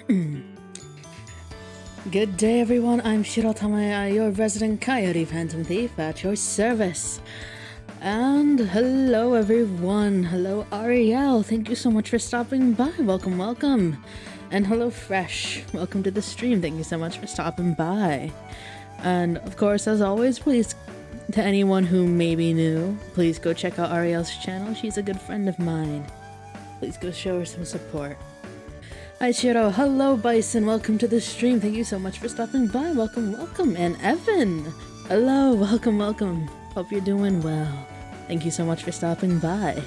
Good day, everyone. I'm Shiro Tamaya, your resident Coyote Phantom Thief at your service. And hello, everyone. Hello, Ariel. Thank you so much for stopping by. Welcome, welcome. And hello, Fresh. Welcome to the stream. Thank you so much for stopping by. And of course, as always, please, to anyone who may be new, please go check out Ariel's channel. She's a good friend of mine. Please go show her some support. Hi Shiro, hello Bison, welcome to the stream. Thank you so much for stopping by. Welcome, welcome. And Evan, hello, welcome, welcome. Hope you're doing well. Thank you so much for stopping by.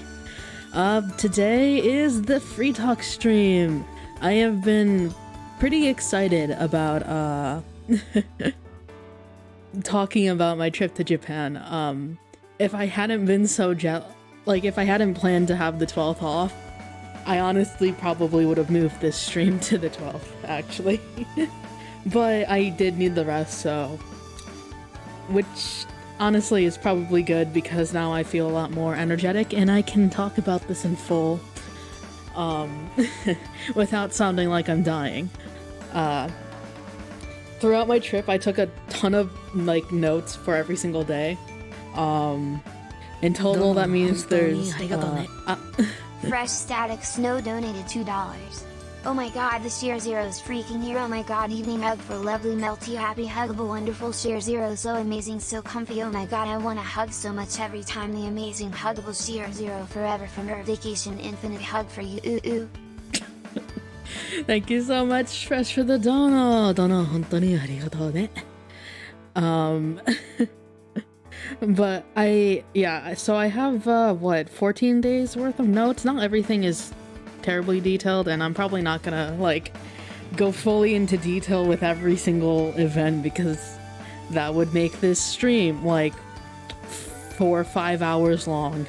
Today is the Free Talk stream. I have been pretty excited about talking about my trip to Japan. If I hadn't been so if I hadn't planned to have the 12th off, I honestly probably would have moved this stream to the 12th, actually. But I did need the rest, so... Which, honestly, is probably good, because now I feel a lot more energetic, and I can talk about this in full, without sounding like I'm dying. Throughout my trip, I took a ton of, notes for every single day. In total, that means there's... Fresh Static Snow donated $2. Oh my god, the Share Zero is freaking here. Oh my god, evening hug for lovely, melty, happy, huggable, wonderful Share Zero. So amazing, so comfy. Oh my god, I wanna hug so much every time. The amazing, huggable Share Zero forever from her vacation. Infinite hug for you. Ooh, ooh. Thank you so much, Fresh, for the dono. Dono, hontoni arigatou ne. But so I have, 14 days worth of notes? Not everything is terribly detailed, and I'm probably not gonna, go fully into detail with every single event, because that would make this stream, 4 or 5 hours long,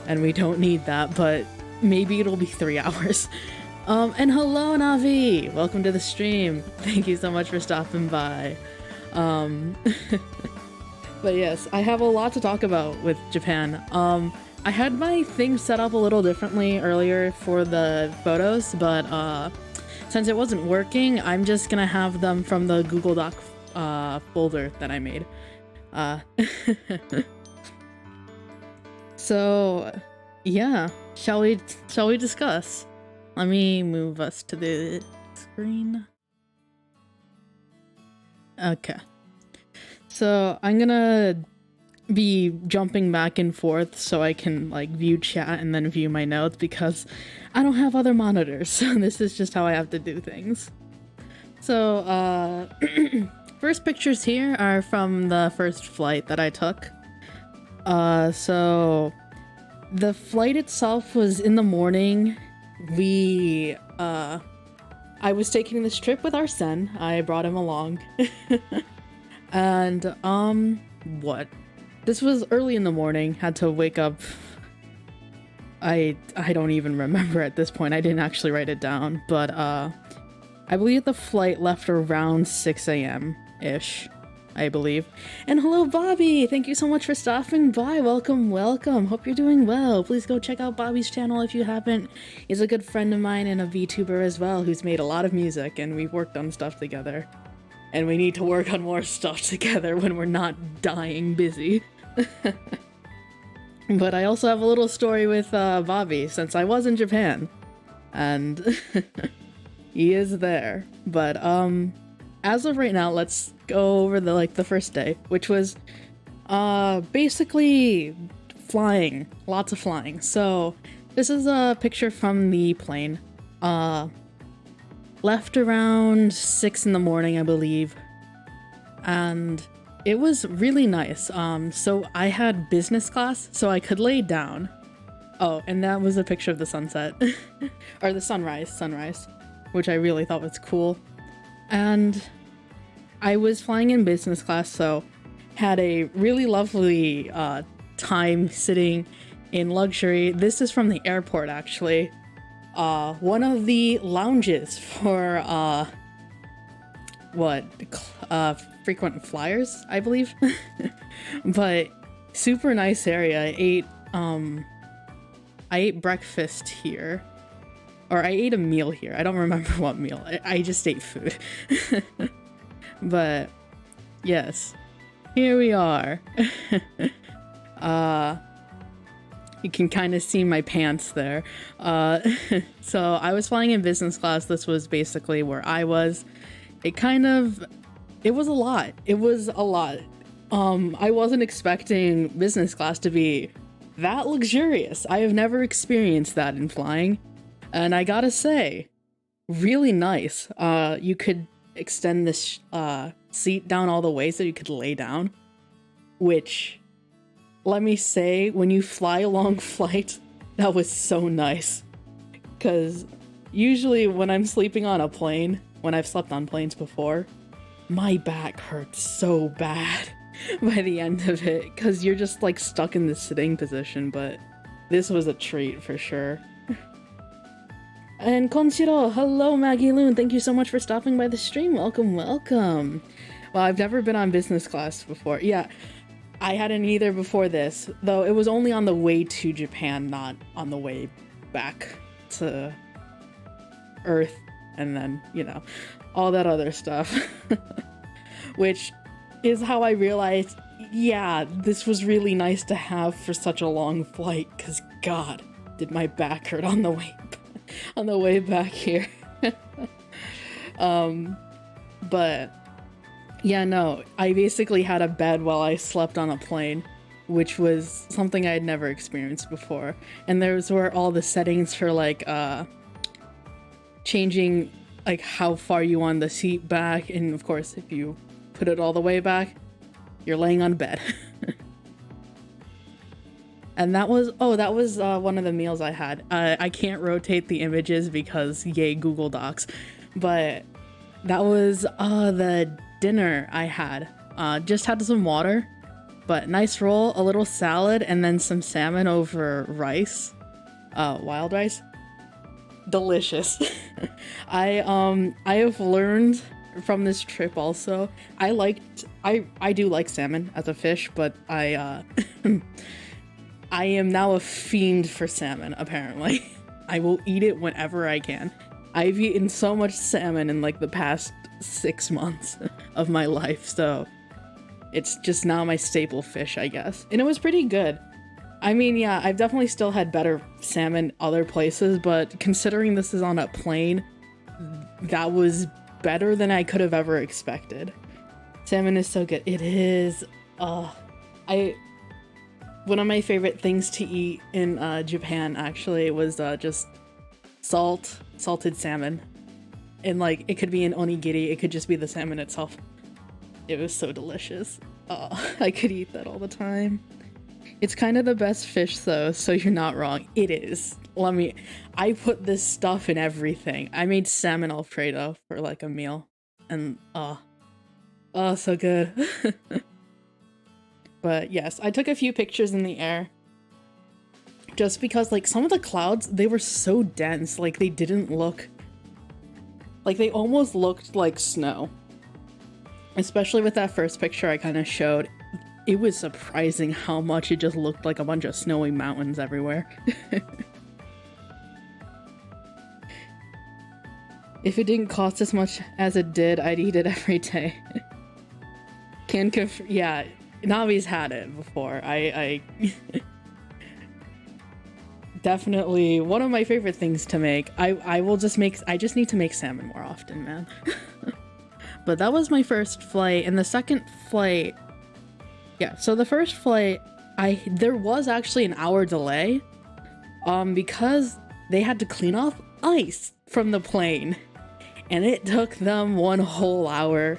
and we don't need that, but maybe it'll be 3 hours. And hello, Navi! Welcome to the stream. Thank you so much for stopping by. But yes, I have a lot to talk about with Japan. I had my thing set up a little differently earlier for the photos, but since it wasn't working, I'm just gonna have them from the Google Doc folder that I made. So yeah, shall we discuss? Let me move us to the screen. Okay. So I'm gonna be jumping back and forth so I can view chat and then view my notes, because I don't have other monitors, so this is just how I have to do things. So first pictures here are from the first flight that I took. So the flight itself was in the morning. I was taking this trip with our Sen. I brought him along. And, this was early in the morning, had to wake up. I don't even remember at this point, I didn't actually write it down, but, I believe the flight left around 6 a.m.-ish, I believe. And hello, Bobby! Thank you so much for stopping by, welcome, welcome, hope you're doing well. Please go check out Bobby's channel if you haven't. He's a good friend of mine and a VTuber as well, who's made a lot of music, and we've worked on stuff together. And we need to work on more stuff together when we're not dying busy. But I also have a little story with Bobby, since I was in Japan. And he is there. But as of right now, let's go over the first day, which was basically flying. Lots of flying. So this is a picture from the plane. Left around 6 in the morning, I believe, and it was really nice. So I had business class, so I could lay down. Oh, and that was a picture of the sunset, or the sunrise, which I really thought was cool. And I was flying in business class, so had a really lovely time sitting in luxury. This is from the airport, actually. One of the lounges for, frequent flyers, I believe. But super nice area. I ate breakfast here. or I ate a meal here. I don't remember what meal. I just ate food. But yes, here we are. You can kind of see my pants there. So I was flying in business class. This was basically where I was. It was a lot. It was a lot. I wasn't expecting business class to be that luxurious. I have never experienced that in flying. And I gotta say, really nice. You could extend this seat down all the way so you could lay down, which, let me say, when you fly a long flight, that was so nice. Because usually when I'm sleeping on a plane, when I've slept on planes before, my back hurts so bad by the end of it, because you're just like stuck in this sitting position, but this was a treat for sure. And Konshiro, hello Maggie Loon, thank you so much for stopping by the stream. Welcome, welcome. Well, I've never been on business class before. Yeah, I hadn't either before this, though it was only on the way to Japan, not on the way back to Earth, and then, you know, all that other stuff. Which is how I realized, yeah, this was really nice to have for such a long flight, because God, did my back hurt on the way back here. But yeah, no, I basically had a bed while I slept on a plane, which was something I had never experienced before. And those were all the settings for like changing like how far you want the seat back, and of course if you put it all the way back, you're laying on bed. And that was one of the meals I had. I can't rotate the images because yay Google Docs, but that was the dinner I had. Just had some water, but nice roll, a little salad, and then some salmon over rice, wild rice. Delicious. I have learned from this trip also. I do like salmon as a fish, but I am now a fiend for salmon, apparently. I will eat it whenever I can. I've eaten so much salmon in like the past 6 months of my life, so it's just now my staple fish, I guess. And it was pretty good. I mean, yeah, I've definitely still had better salmon other places, but considering this is on a plane, that was better than I could have ever expected. Salmon is so good. It is. One of my favorite things to eat in Japan actually was just salted salmon. And like, it could be an onigiri, it could just be the salmon itself. It was so delicious. I could eat that all the time. It's kind of the best fish though, so you're not wrong. It is. I put this stuff in everything. I made salmon alfredo for like a meal. And so good. But yes, I took a few pictures in the air. Just because like some of the clouds, they were so dense, like they didn't look... Like they almost looked like snow. Especially with that first picture I kind of showed. It was surprising how much it just looked like a bunch of snowy mountains everywhere. If it didn't cost as much as it did, I'd eat it every day. Can confirm, yeah, Navi's had it before. I definitely one of my favorite things to make. I just need to make salmon more often, man. But that was my first flight, and the second flight, yeah, so the first flight, there was actually an hour delay, because they had to clean off ice from the plane, and it took them 1 whole hour,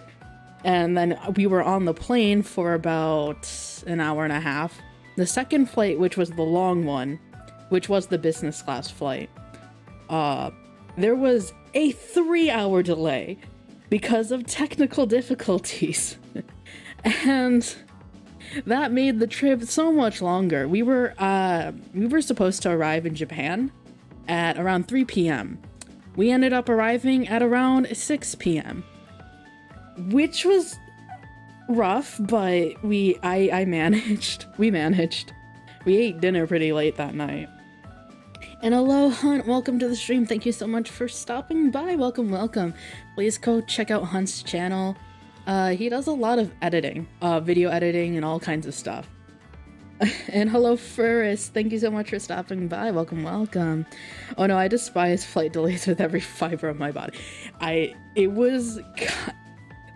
and then we were on the plane for about an hour and a half. The second flight, which was the long one, which was the business class flight, there was a 3-hour delay because of technical difficulties, and that made the trip so much longer. We were supposed to arrive in Japan at around 3 p.m. We ended up arriving at around 6 p.m. which was rough, but I managed. We managed. We ate dinner pretty late that night. And hello, Hunt. Welcome to the stream. Thank you so much for stopping by. Welcome, welcome. Please go check out Hunt's channel. He does a lot of editing, video editing and all kinds of stuff. And hello, Furris. Thank you so much for stopping by. Welcome, welcome. Oh no, I despise flight delays with every fiber of my body. The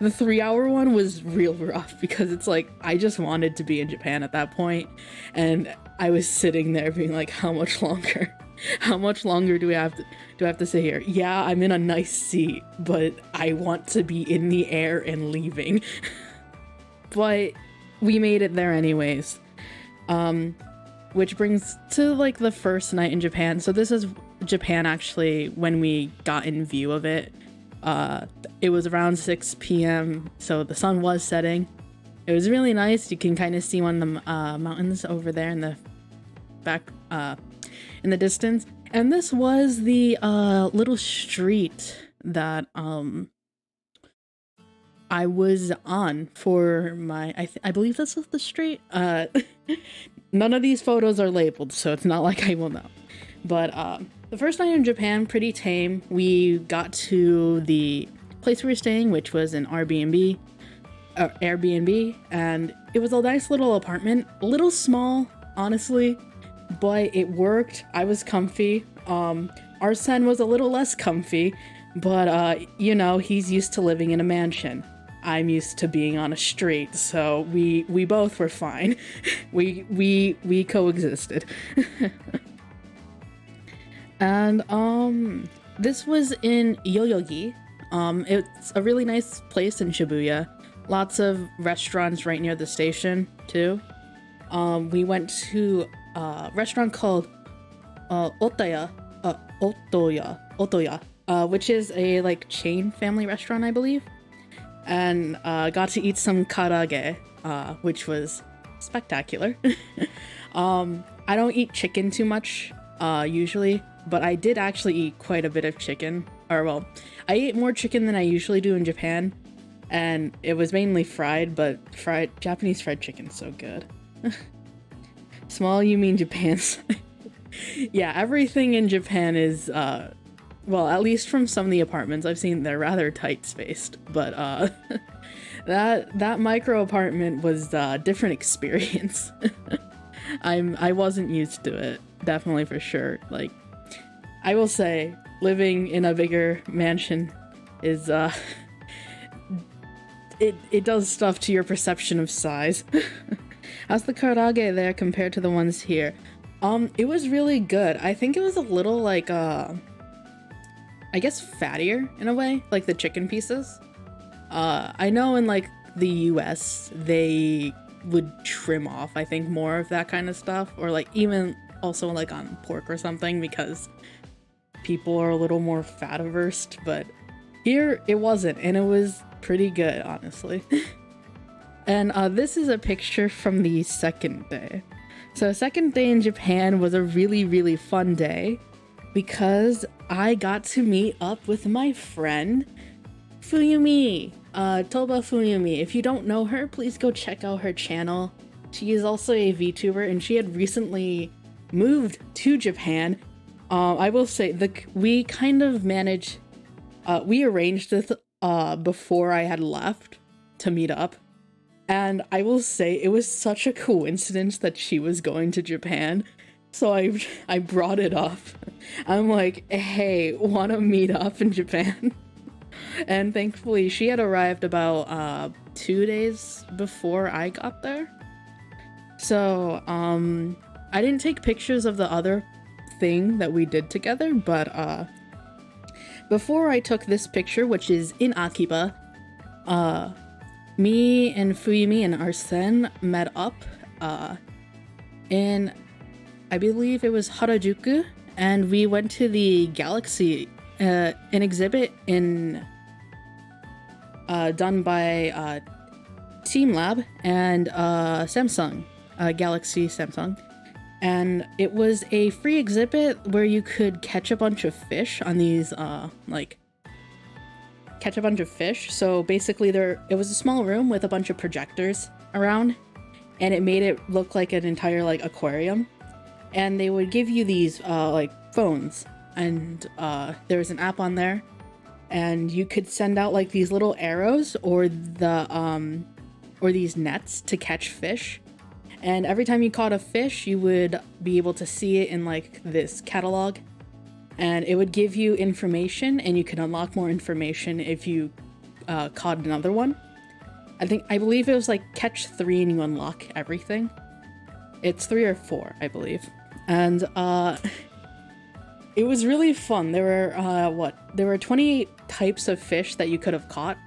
3-hour one was real rough because it's like, I just wanted to be in Japan at that point, and I was sitting there being like, how much longer? How much longer do I have to sit here? Yeah, I'm in a nice seat, but I want to be in the air and leaving. But we made it there anyways. Which brings to like the first night in Japan. So this is Japan actually when we got in view of it. It was around 6 p.m. so the sun was setting. It was really nice. You can kind of see one of the mountains over there in the back, in the distance. And this was the little street that I was on for my, I believe this was the street. None of these photos are labeled, so it's not like I will know. But the first night in Japan, pretty tame. We got to the place we were staying, which was an Airbnb, and it was a nice little apartment. A little small, honestly, but it worked. I was comfy. Arsene was a little less comfy, but you know, he's used to living in a mansion. I'm used to being on a street, so we both were fine. we coexisted. And this was in Yoyogi. It's a really nice place in Shibuya. Lots of restaurants right near the station too. We went to a restaurant called Otoya, which is a like chain family restaurant, I believe. And got to eat some karage, which was spectacular. I don't eat chicken too much usually, but I did actually eat quite a bit of chicken. Or well, I ate more chicken than I usually do in Japan, and it was mainly fried, but Japanese fried chicken's so good. Small, you mean Japan's? Yeah, everything in Japan is well, at least from some of the apartments I've seen, they're rather tight spaced, but that micro apartment was a different experience. I wasn't used to it, definitely, for sure. Like, I will say, living in a bigger mansion is it does stuff to your perception of size. How's the karage there compared to the ones here? It was really good. I think it was a little like I guess fattier in a way, like the chicken pieces. I know in like the US they would trim off, I think, more of that kind of stuff, or like even also like on pork or something, because people are a little more fat averse, but here it wasn't, and it was pretty good, honestly. And this is a picture from the second day. So second day in Japan was a really, really fun day because I got to meet up with my friend Fuyumi, Toba Fuyumi. If you don't know her, please go check out her channel. She is also a VTuber, and she had recently moved to Japan. I will say we kind of managed, we arranged this before I had left to meet up. And I will say it was such a coincidence that she was going to Japan. So I brought it up. I'm like, hey, wanna meet up in Japan? And thankfully she had arrived about 2 days before I got there. So I didn't take pictures of the other thing that we did together, but before I took this picture, which is in Akiba, me and Fuyumi and Arsene met up in, I believe it was Harajuku, and we went to the Galaxy, an exhibit in done by Team Lab and Samsung, Galaxy Samsung. And it was a free exhibit where you could catch a bunch of fish on these, catch a bunch of fish. So basically it was a small room with a bunch of projectors around, and it made it look like an entire, like, aquarium. and they would give you these like phones, and there was an app on there, and you could send out like these little arrows or these nets to catch fish. And every time you caught a fish, you would be able to see it in like this catalog, and it would give you information, and you could unlock more information if you caught another one. I believe it was like catch 3 and you unlock everything. It's 3 or 4, I believe. And it was really fun. There were 28 types of fish that you could have caught,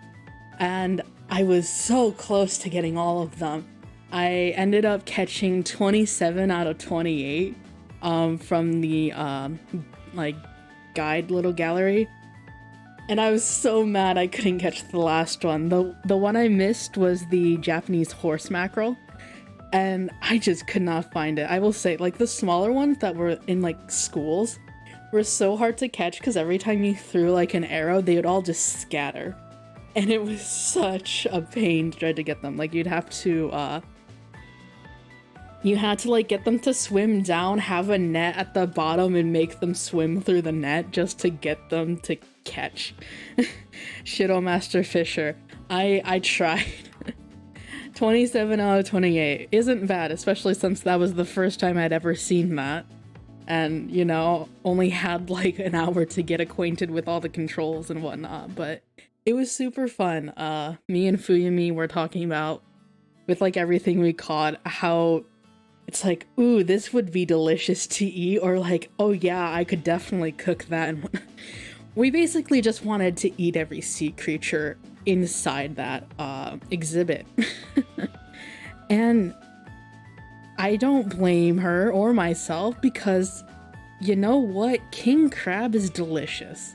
and I was so close to getting all of them. I ended up catching 27 out of 28 from the like guide little gallery, and I was so mad I couldn't catch the last one. The one I missed was the Japanese horse mackerel, and I just could not find it. I will say, like, the smaller ones that were in like schools were so hard to catch because every time you threw like an arrow, they would all just scatter, and it was such a pain to try to get them. Like, you had to like get them to swim down, have a net at the bottom, and make them swim through the net just to get them to catch. Shiro Master Fisher. I tried. 27 out of 28 isn't bad, especially since that was the first time I'd ever seen that. And, you know, only had like an hour to get acquainted with all the controls and whatnot, but it was super fun. Me and Fuyumi were talking about, with like everything we caught, how it's like, ooh, this would be delicious to eat, or like, oh yeah, I could definitely cook that. And we basically just wanted to eat every sea creature inside that exhibit. And I don't blame her or myself, because you know what? King crab is delicious.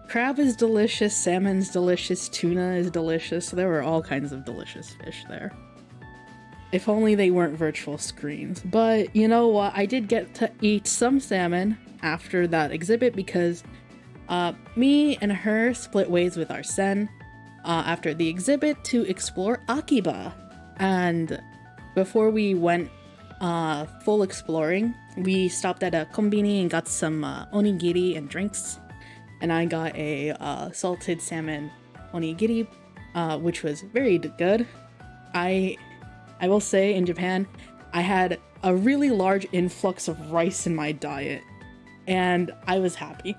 Crab is delicious, salmon's delicious, tuna is delicious. There were all kinds of delicious fish there. If only they weren't virtual screens. But you know what? I did get to eat some salmon after that exhibit, because me and her split ways with our sen after the exhibit to explore Akiba. And before we went full exploring, we stopped at a konbini and got some onigiri and drinks. And I got a salted salmon onigiri, which was very good. I will say, in Japan, I had a really large influx of rice in my diet, and I was happy.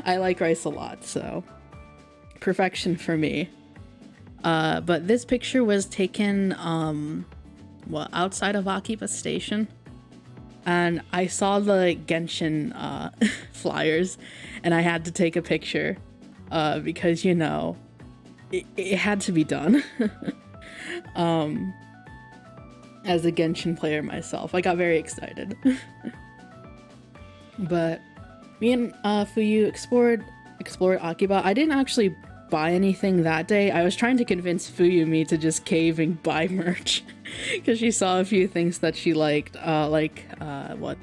I like rice a lot, so perfection for me. But this picture was taken, outside of Akiba Station, and I saw the Genshin flyers, and I had to take a picture, because, you know, it had to be done. As a Genshin player myself, I got very excited. But me and Fuyu explored Akiba. I didn't actually buy anything that day. I was trying to convince Fuyumi to just cave and buy merch, because she saw a few things that she liked, the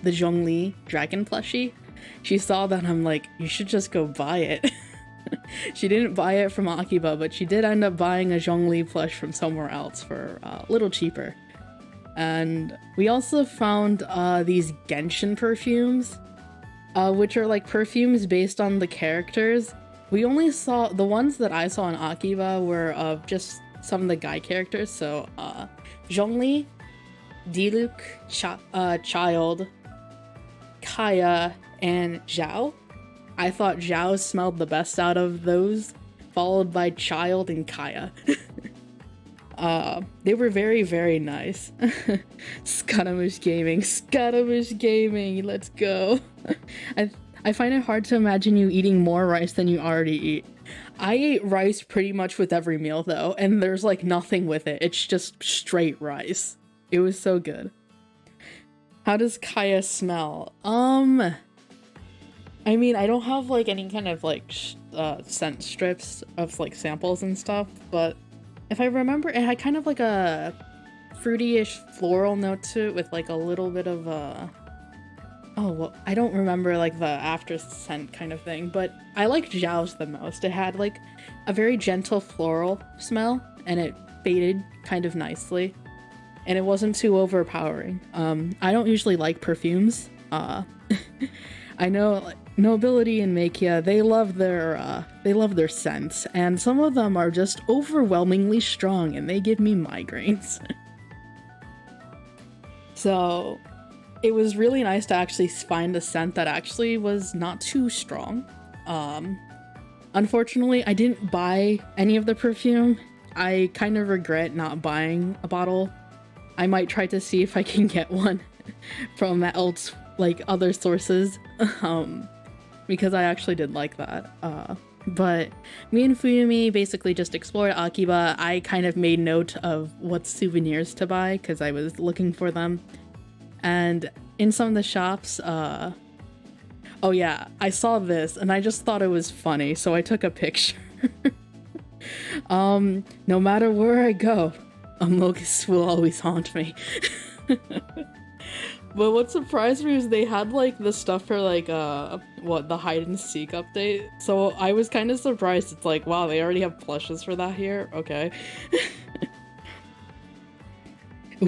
Zhongli dragon plushie. She saw that, and I'm like, you should just go buy it. She didn't buy it from Akiba, but she did end up buying a Zhongli plush from somewhere else for a little cheaper. And we also found these Genshin perfumes, which are like perfumes based on the characters. We only saw, the ones that I saw in Akiba were of just some of the guy characters. So Zhongli, Diluc, Child, Kaya, and Zhao. I thought Zhao smelled the best out of those, followed by Child and Kaya. They were very, very nice. Scaramouche Gaming, let's go. I find it hard to imagine you eating more rice than you already eat. I ate rice pretty much with every meal though, and there's like nothing with it. It's just straight rice. It was so good. How does Kaya smell? I mean, I don't have like any kind of like scent strips of like samples and stuff, but if I remember, it had kind of like a fruity-ish floral note to it with like a little bit of I don't remember like the after scent kind of thing, but I liked Zhao's the most. It had like a very gentle floral smell, and it faded kind of nicely. and it wasn't too overpowering. I don't usually like perfumes. I know like, Nobility and Makia, they love their scents, and some of them are just overwhelmingly strong and they give me migraines. So it was really nice to actually find a scent that actually was not too strong. Unfortunately, I didn't buy any of the perfume. I kind of regret not buying a bottle. I might try to see if I can get one from other sources, because I actually did like that. But me and Fuyumi basically just explored Akiba. I kind of made note of what souvenirs to buy because I was looking for them. And in some of the shops, oh yeah, I saw this and I just thought it was funny, so I took a picture. No matter where I go, Amogus will always haunt me. But what surprised me is they had like the stuff for like the hide and seek update. So I was kind of surprised. It's like, wow, they already have plushes for that here. Okay.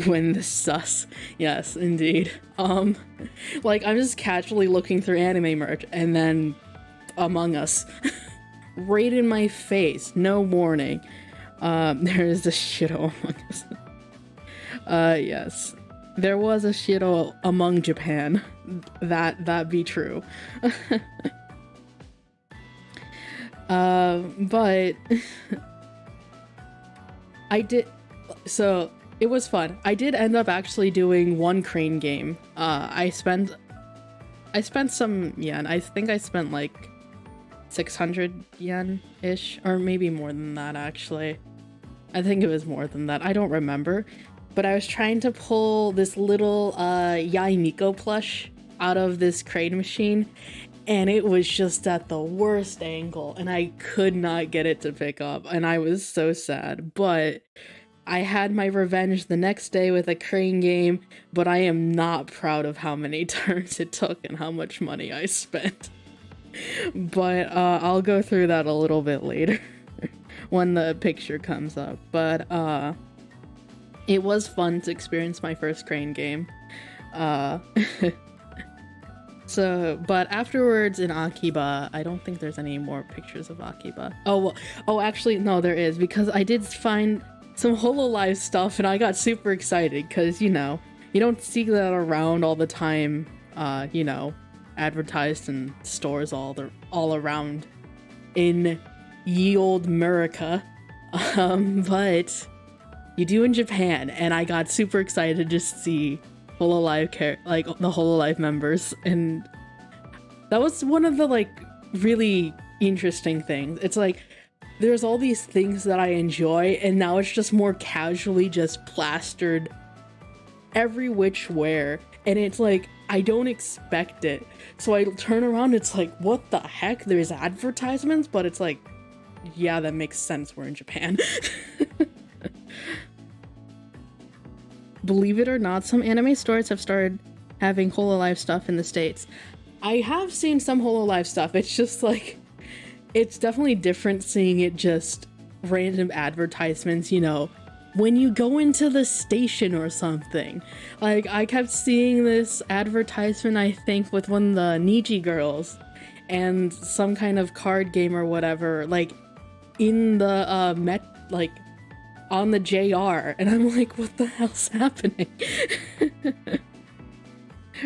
When the sus. Yes, indeed. Like I'm just casually looking through anime merch and then Among Us. Right in my face, no warning. There is a Shiro Among Us. Yes. There was a Shiro among Japan. That be true. But I did, so it was fun. I did end up actually doing one crane game. I spent some yen. I think I spent like 600 yen-ish, or maybe more than that actually. I think it was more than that. I don't remember. But I was trying to pull this little Yai Miko plush out of this crane machine, and it was just at the worst angle, and I could not get it to pick up, and I was so sad. But I had my revenge the next day with a crane game, but I am not proud of how many turns it took and how much money I spent. But I'll go through that a little bit later when the picture comes up. But it was fun to experience my first crane game. But afterwards in Akiba, I don't think there's any more pictures of Akiba. Oh, actually, no, there is, because I did find some HoloLive stuff and I got super excited because, you know, you don't see that around all the time, you know, advertised in stores all around in ye old America. But you do in Japan, and I got super excited to just see HoloLive like the HoloLive members, and that was one of the like really interesting things. It's like there's all these things that I enjoy, and now it's just more casually just plastered every which where, and it's like I don't expect it. So I turn around, it's like, what the heck? There's advertisements, but it's like, yeah, that makes sense. We're in Japan. Believe it or not, some anime stores have started having HoloLive stuff in the States. I have seen some HoloLive stuff. It's just like, it's definitely different seeing it just random advertisements, you know, when you go into the station or something. Like, I kept seeing this advertisement, I think, with one of the Niji girls and some kind of card game or whatever, like, in the, on the JR, and I'm like, what the hell's happening?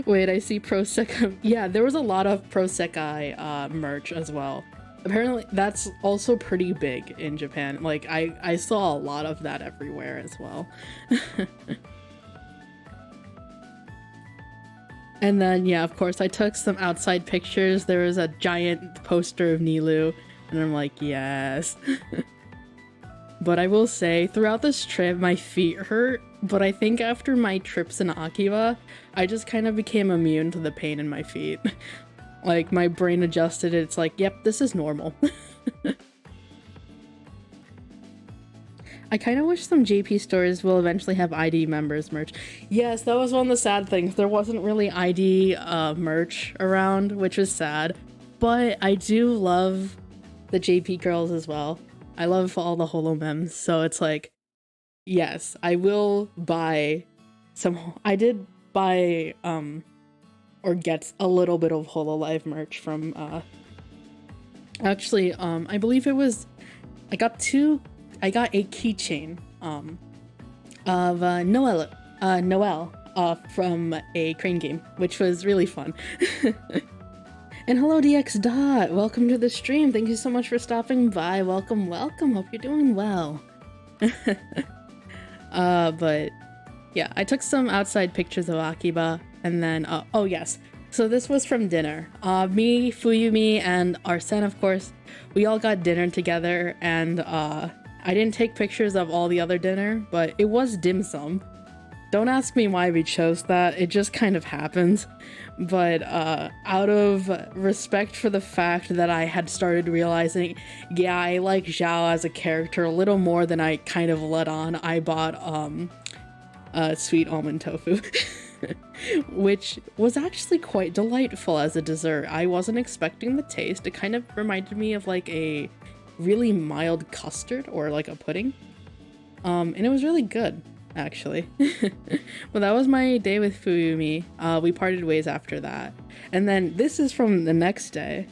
Wait, I see Pro Sekai. Yeah, there was a lot of Pro Sekai merch as well. Apparently, that's also pretty big in Japan. Like, I saw a lot of that everywhere as well. And then, yeah, of course, I took some outside pictures. There was a giant poster of Nilu, and I'm like, yes. But I will say, throughout this trip, my feet hurt, but I think after my trips in Akiba, I just kind of became immune to the pain in my feet. Like, my brain adjusted it, it's like, yep, this is normal. I kind of wish some JP stores will eventually have ID members merch. Yes, that was one of the sad things. There wasn't really ID merch around, which was sad. But I do love the JP girls as well. I love all the holo memes, so it's like, yes, I will buy some. I did buy or get a little bit of Hololive merch from actually I believe it was I got a keychain of Noelle from a Crane game, which was really fun. And hello DX Dot, welcome to the stream. Thank you so much for stopping by. Welcome, welcome. Hope you're doing well. But yeah, I took some outside pictures of Akiba, and then oh yes, so this was from dinner. Me, Fuyumi, and Arsene, of course, we all got dinner together, and I didn't take pictures of all the other dinner, but it was dim sum. Don't ask me why we chose that, it just kind of happens. But out of respect for the fact that I had started realizing, yeah, I like Zhao as a character a little more than I kind of let on, I bought sweet almond tofu. Which was actually quite delightful as a dessert. I wasn't expecting the taste. It kind of reminded me of like a really mild custard or like a pudding. And it was really good, actually. Well, that was my day with Fuyumi. We parted ways after that. And then this is from the next day.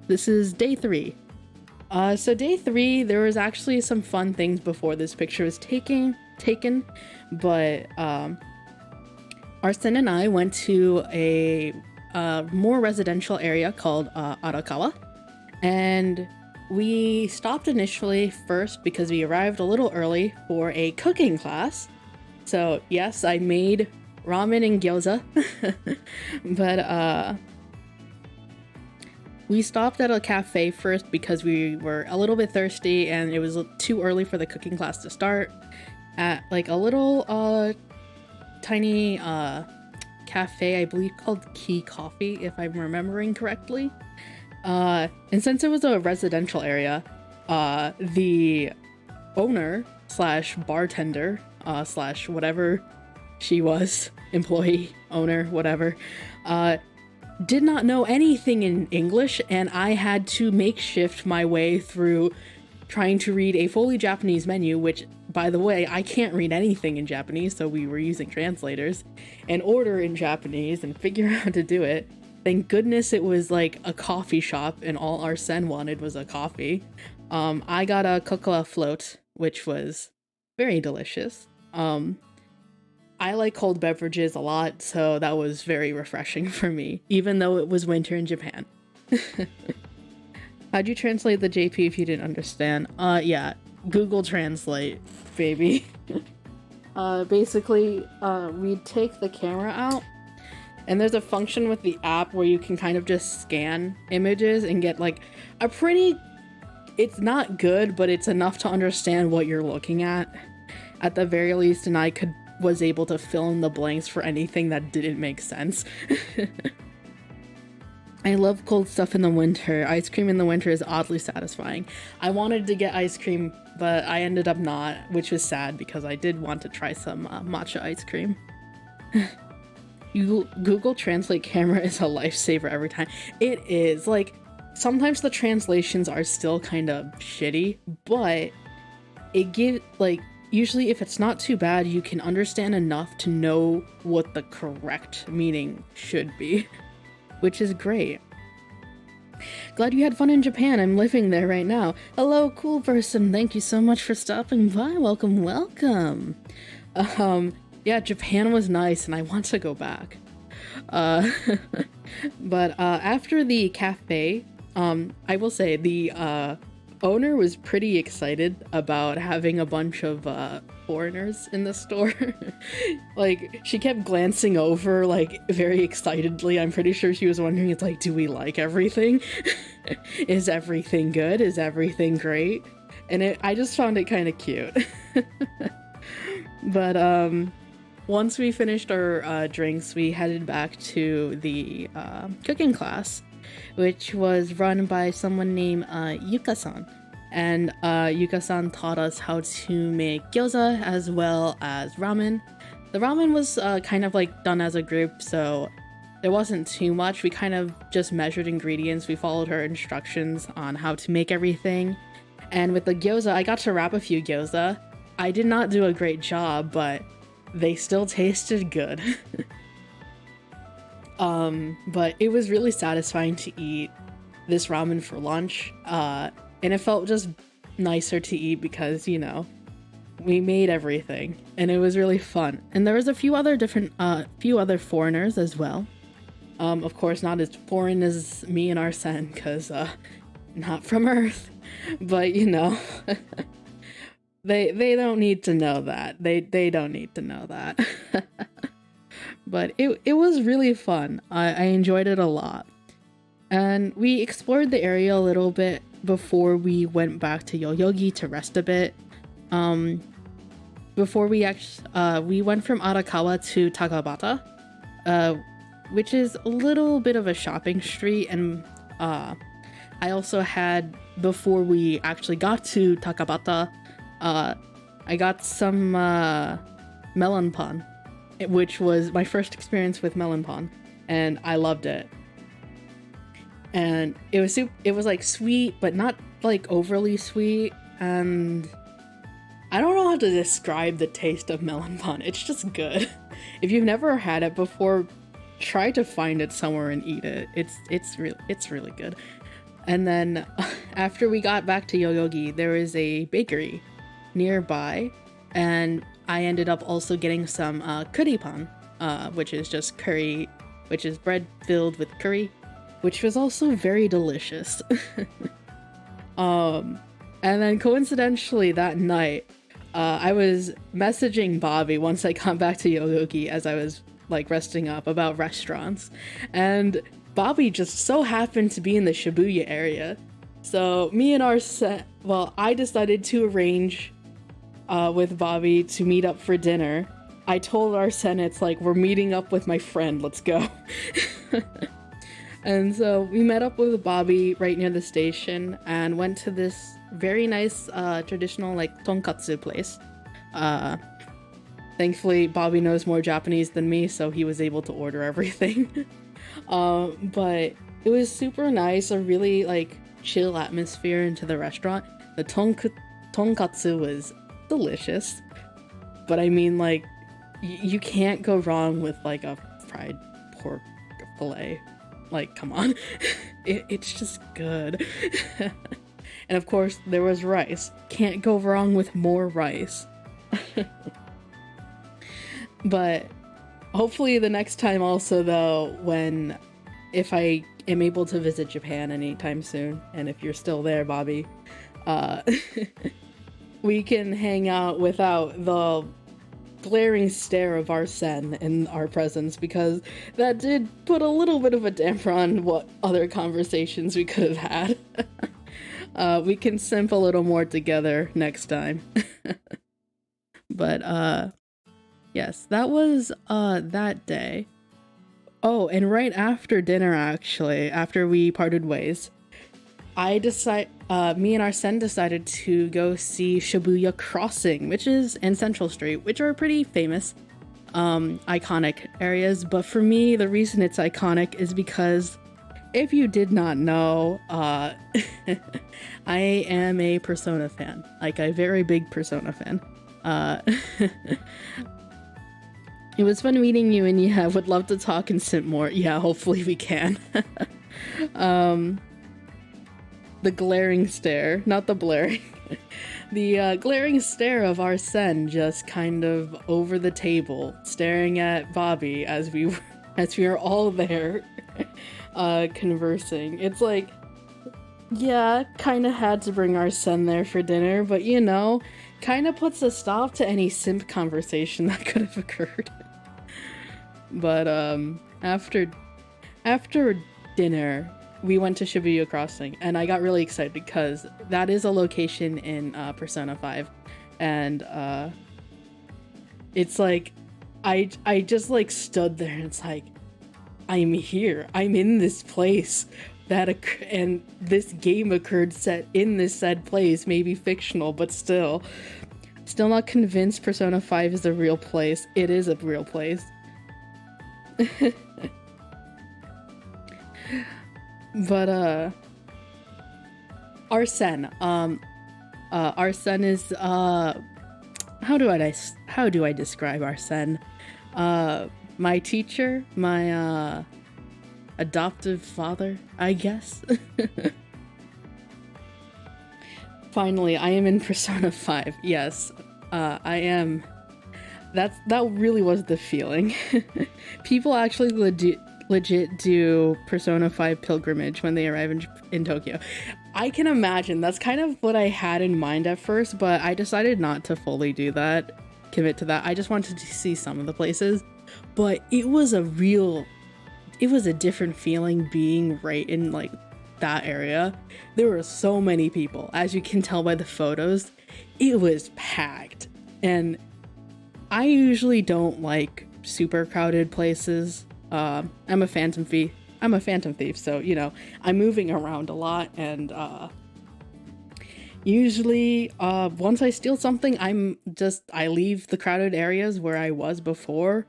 This is day 3. So day 3, there was actually some fun things before this picture was taken, but Arsene and I went to a more residential area called Arakawa, and we stopped initially first because we arrived a little early for a cooking class. So yes, I made ramen and gyoza, but we stopped at a cafe first because we were a little bit thirsty and it was too early for the cooking class to start, at like a little tiny cafe, I believe called Key Coffee, if I'm remembering correctly. And since it was a residential area, the owner slash bartender slash whatever she was, employee, owner, whatever, did not know anything in English, and I had to makeshift my way through trying to read a fully Japanese menu, which, by the way, I can't read anything in Japanese, so we were using translators, and order in Japanese and figure out how to do it. Thank goodness it was like a coffee shop and all Arsene wanted was a coffee. I got a cocoa float, which was very delicious. I like cold beverages a lot, so that was very refreshing for me, even though it was winter in Japan. How'd you translate the JP if you didn't understand? Yeah, Google Translate, baby. Basically, we take the camera out, and there's a function with the app where you can kind of just scan images and get like a pretty... It's not good, but it's enough to understand what you're looking at the very least, and I was able to fill in the blanks for anything that didn't make sense. I love cold stuff in the winter. Ice cream in the winter is oddly satisfying. I wanted to get ice cream, but I ended up not, which was sad because I did want to try some matcha ice cream. Google Translate camera is a lifesaver every time. It is. Like, sometimes the translations are still kind of shitty, but it gives, like, usually if it's not too bad, you can understand enough to know what the correct meaning should be, which is great. Glad you had fun in Japan. I'm living there right now. Hello, cool person. Thank you so much for stopping by. Welcome, welcome. Yeah, Japan was nice and I want to go back. But after the cafe, I will say the owner was pretty excited about having a bunch of foreigners in the store. Like, she kept glancing over, like, very excitedly. I'm pretty sure she was wondering, it's like, do we like everything? Is everything good? Is everything great? And I just found it kind of cute. But once we finished our drinks, we headed back to the cooking class, which was run by someone named Yuka-san. And Yuka-san taught us how to make gyoza as well as ramen. The ramen was kind of like done as a group, so there wasn't too much. We kind of just measured ingredients. We followed her instructions on how to make everything. And with the gyoza, I got to wrap a few gyoza. I did not do a great job, but they still tasted good. But it was really satisfying to eat this ramen for lunch, and it felt just nicer to eat because, you know, we made everything, and it was really fun. And there was a few other foreigners as well. Of course, not as foreign as me and Arsene, because, not from Earth, but, you know, they don't need to know that. They don't need to know that. But it was really fun. I enjoyed it a lot. And we explored the area a little bit before we went back to Yoyogi to rest a bit. Before we went from Arakawa to Takabata, which is a little bit of a shopping street, and I also had, before we actually got to Takabata, I got some melon pan, which was my first experience with melon pan, and I loved it. And it was like sweet, but not like overly sweet, and I don't know how to describe the taste of melon pan. It's just good. If you've never had it before, try to find it somewhere and eat it. It's really good. And then after we got back to Yoyogi, there is a bakery nearby, and I ended up also getting some curry pan, which is just curry, which is bread filled with curry, which was also very delicious. And then coincidentally that night, I was messaging Bobby once I got back to Yoyogi as I was like resting up about restaurants, and Bobby just so happened to be in the Shibuya area. So me and I decided to arrange with Bobby to meet up for dinner. I told Arsene, it's like, we're meeting up with my friend, let's go. And so we met up with Bobby right near the station and went to this very nice traditional like tonkatsu place. Thankfully Bobby knows more Japanese than me, so he was able to order everything. But it was super nice, a really like chill atmosphere into the restaurant. The tonkatsu was delicious, but I mean, like, you can't go wrong with like a fried pork fillet. Like, come on. It's just good. And of course there was rice. Can't go wrong with more rice. But hopefully the next time also, though, if I am able to visit Japan anytime soon, and if you're still there, Bobby, we can hang out without the glaring stare of Arsene in our presence, because that did put a little bit of a damper on what other conversations we could have had. We can simp a little more together next time. But yes, that was that day. Oh, and right after dinner, actually, after we parted ways, me and Arsene decided to go see Shibuya Crossing, which is in Central Street, which are pretty famous, iconic areas. But for me, the reason it's iconic is because, if you did not know, I am a Persona fan, like a very big Persona fan. It was fun meeting you, and yeah, would love to talk and simp more. Yeah, hopefully we can. The glaring stare, not the blaring. The glaring stare of Arsene just kind of over the table, staring at Bobby as we were all there conversing. It's like, yeah, kind of had to bring Arsene there for dinner, but you know, kind of puts a stop to any simp conversation that could have occurred. But after dinner, we went to Shibuya Crossing, and I got really excited because that is a location in Persona 5, and it's like I just like stood there, and it's like, I'm here, I'm in this place and this game occurred set in this said place, maybe fictional, but still not convinced Persona 5 is a real place. It is a real place. But Arsene is how do I describe our Sen? My teacher, my adoptive father, I guess. Finally, I am in Persona 5. Yes, I am. That really was the feeling. People actually legit do Persona 5 pilgrimage when they arrive in Tokyo. I can imagine. That's kind of what I had in mind at first, but I decided not to fully do that, commit to that. I just wanted to see some of the places, but it was a different feeling being right in like that area. There were so many people, as you can tell by the photos. It was packed, and I usually don't like super crowded places. I'm a phantom thief, so you know, I'm moving around a lot, and usually once I steal something, I leave the crowded areas where I was before,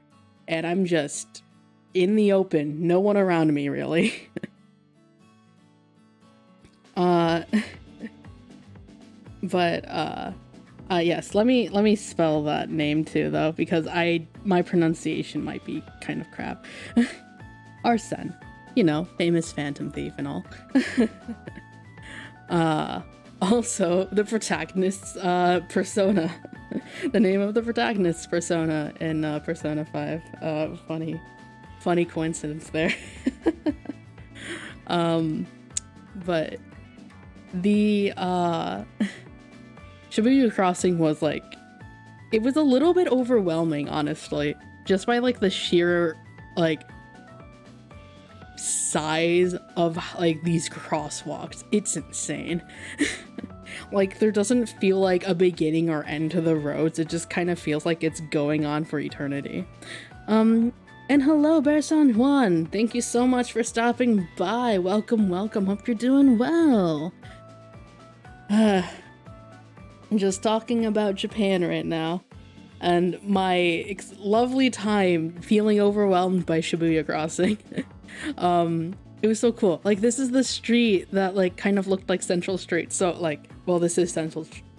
and I'm just in the open, no one around me really. Yes, let me spell that name too though, because my pronunciation might be kind of crap. Arsene, you know, famous phantom thief and all. Also the protagonist's persona. The name of the protagonist's persona in Persona 5. Funny coincidence there. But the Shibuya Crossing was like, it was a little bit overwhelming, honestly, just by like the sheer like size of like these crosswalks. It's insane. Like there doesn't feel like a beginning or end to the roads. It just kind of feels like it's going on for eternity. And hello, Bear-san Juan. Thank you so much for stopping by. Welcome. Hope you're doing well. I'm just talking about Japan right now, and my lovely time feeling overwhelmed by Shibuya Crossing. It was so cool. Like, this is the street that like kind of looked like Central Street. So like, well, this is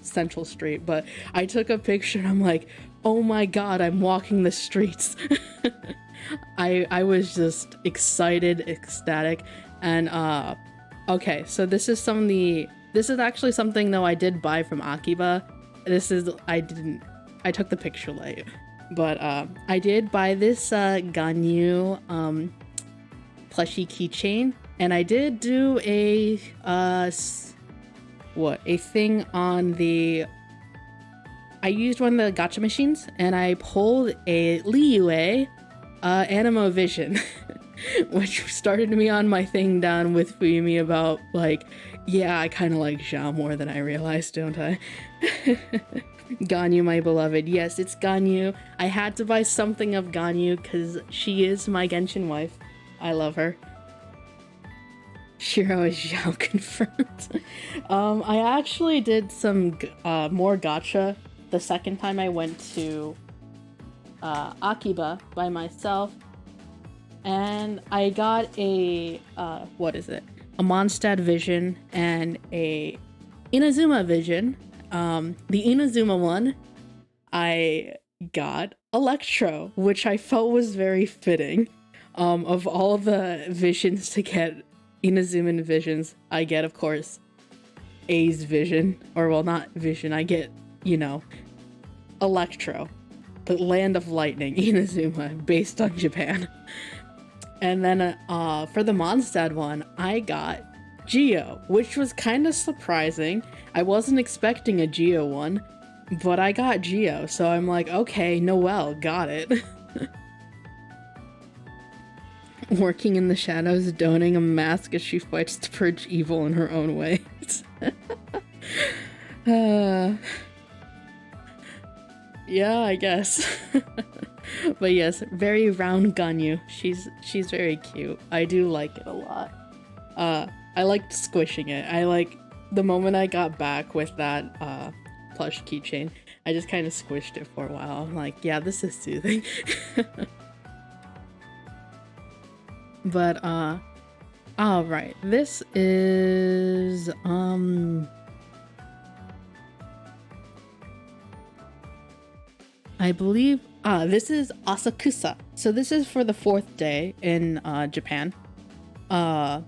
Central Street, but I took a picture and I'm like, oh my god, I'm walking the streets. I was just excited, ecstatic, and okay, so this is actually something though I did buy from Akiba. I took the picture late, but I did buy this Ganyu plushie keychain, and I did do a thing on the. I used one of the gacha machines, and I pulled a Liyue Animo Vision, which started me on my thing down with Fuyumi about like, yeah, I kind of like Zhao more than I realized, don't I? Ganyu, my beloved. Yes, it's Ganyu. I had to buy something of Ganyu because she is my Genshin wife. I love her. Shiro is Zhao confirmed. I actually did some more gacha the second time I went to Akiba by myself, and I got a a Mondstadt Vision and a Inazuma Vision. The Inazuma one, I got Electro, which I felt was very fitting. Of all of the visions to get Inazuman visions, I get, of course, A's vision, or well, not vision, I get, you know, Electro, the land of lightning, Inazuma, based on Japan. And then for the Mondstadt one, I got Geo, which was kind of surprising. I wasn't expecting a Geo one, but I got Geo, so I'm like, okay, Noelle, got it. Working in the shadows, donning a mask as she fights to purge evil in her own ways. Yeah, I guess. But yes, very round Ganyu. She's very cute. I do like it a lot. I liked squishing it. I like the moment I got back with that plush keychain, I just kind of squished it for a while. I'm like, yeah, this is soothing. But all right, this is I believe this is Asakusa. So this is for the 4th day in Japan. Me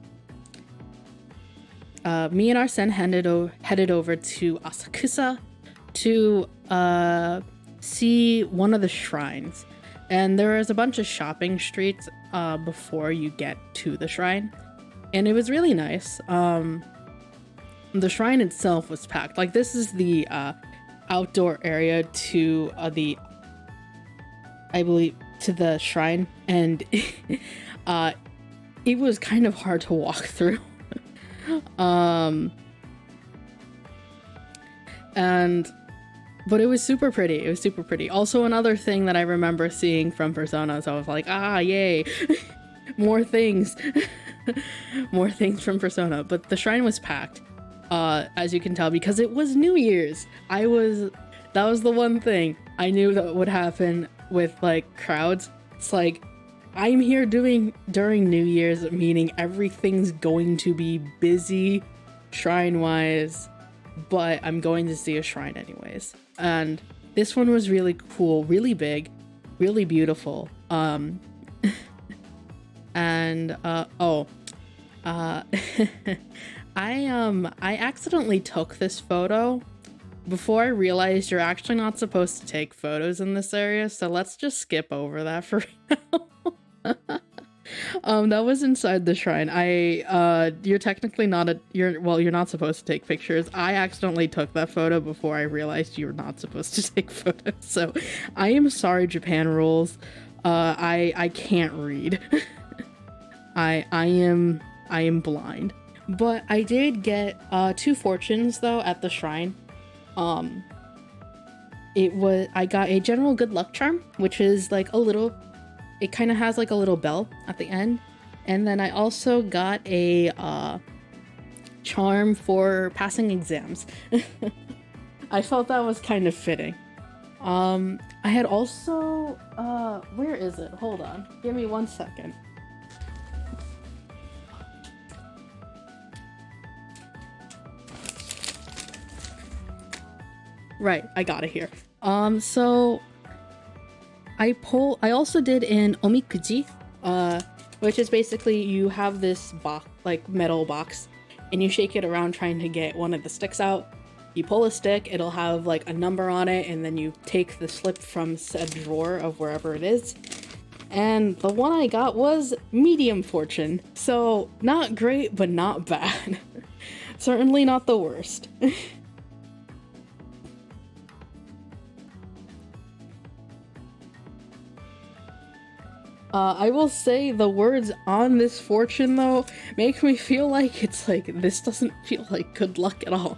and Arsene headed over to Asakusa to see one of the shrines. And there is a bunch of shopping streets before you get to the shrine. And it was really nice. The shrine itself was packed. Like, this is the outdoor area to I believe, to the shrine. And it was kind of hard to walk through. But it was super pretty. It was super pretty. Also, another thing that I remember seeing from Persona, so I was like, yay, more things. More things from Persona. But the shrine was packed, as you can tell, because it was New Year's. That was the one thing I knew that would happen with, like, crowds. It's like, I'm here during New Year's, meaning everything's going to be busy shrine-wise, but I'm going to see a shrine anyways. And this one was really cool, really big, really beautiful. I accidentally took this photo before I realized you're actually not supposed to take photos in this area, so let's just skip over that for now. That was inside the shrine. You're technically you're not supposed to take pictures. I accidentally took that photo before I realized you were not supposed to take photos. So I am sorry, Japan rules. I can't read. I am blind. But I did get 2 fortunes though at the shrine. I got a general good luck charm, which is like it kind of has like a little bell at the end. And then I also got a charm for passing exams. I felt that was kind of fitting. I had also, where is it? Hold on. Give me 1 second. Right, I got it here. So I also did an omikuji, which is basically you have this box, like metal box, and you shake it around trying to get one of the sticks out. You pull a stick, it'll have like a number on it, and then you take the slip from said drawer of wherever it is. And the one I got was medium fortune, so not great, but not bad. Certainly not the worst. I will say the words on this fortune though make me feel like it's like this doesn't feel like good luck at all,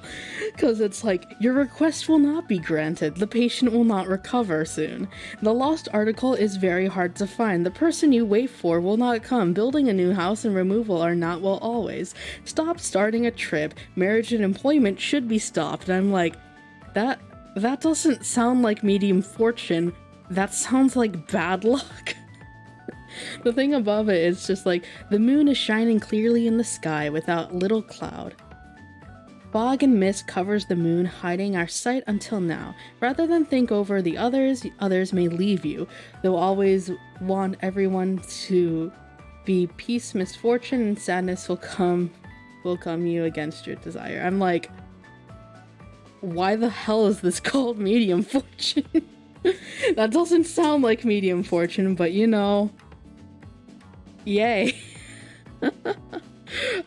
because it's like your request will not be granted, the patient will not recover soon, the lost article is very hard to find, the person you wait for will not come, building a new house and removal are not well always, stop starting a trip, marriage and employment should be stopped. And I'm like, that doesn't sound like medium fortune, that sounds like bad luck. The thing above it is just like, the moon is shining clearly in the sky without little cloud. Fog and mist covers the moon, hiding our sight until now. Rather than think over the others may leave you. They'll always want everyone to be peace, misfortune, and sadness will come you against your desire. I'm like, why the hell is this called medium fortune? That doesn't sound like medium fortune, but you know, yay.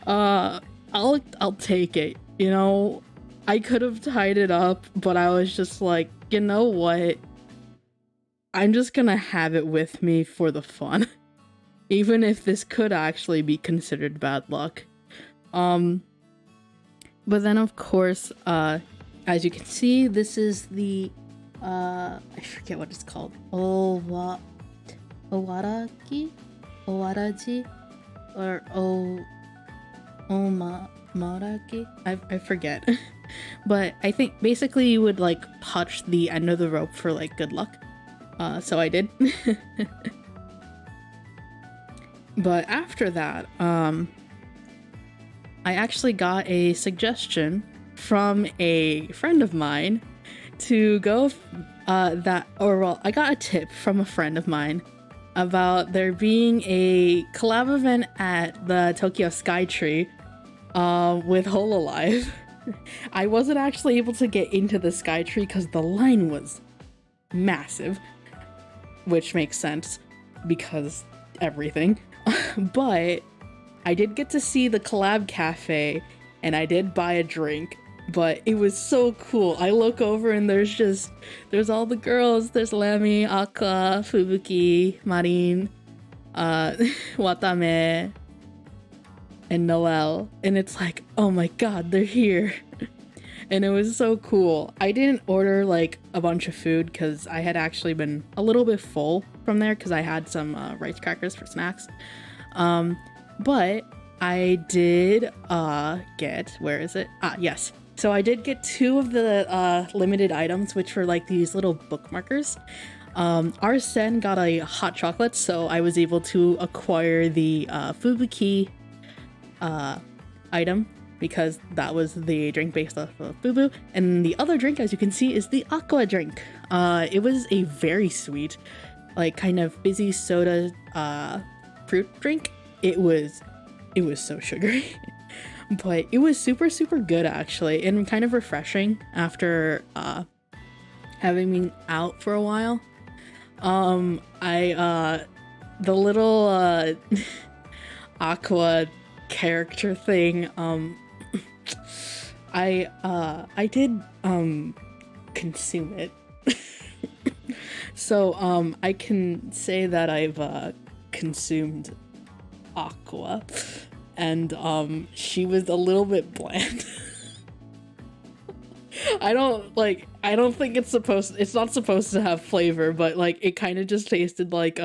I'll take it. You know, I could have tied it up, but I was just like, you know what? I'm just gonna have it with me for the fun. Even if this could actually be considered bad luck. But then of course, as you can see, this is the I forget what it's called. Owaraji? Or Omaraki? I forget. But I think basically you would like touch the end of the rope for like good luck. So I did. But after that, I actually got a suggestion from a friend of mine to go I got a tip from a friend of mine about there being a collab event at the Tokyo Skytree with Hololive. I wasn't actually able to get into the Skytree because the line was massive, which makes sense because everything. But I did get to see the collab cafe and I did buy a drink, but it was so cool. I look over and there's all the girls. There's Lamy, Aqua, Fubuki, Marin, Watame, and Noelle. And it's like, oh my god, they're here. And it was so cool. I didn't order like a bunch of food because I had actually been a little bit full from there because I had some rice crackers for snacks. But I did get, where is it? Yes. So I did get 2 of the limited items, which were like these little bookmarkers. Arsene got a hot chocolate, so I was able to acquire the Fubuki item because that was the drink based off of Fubu. And the other drink, as you can see, is the Aqua drink. It was a very sweet, like kind of fizzy soda fruit drink. It was so sugary, but it was super, super good actually, and kind of refreshing after having been out for a while. The little Aqua character thing, I did consume it. So I can say that I've consumed Aqua, and she was a little bit bland. I don't think it's not supposed to have flavor, but like it kind of just tasted like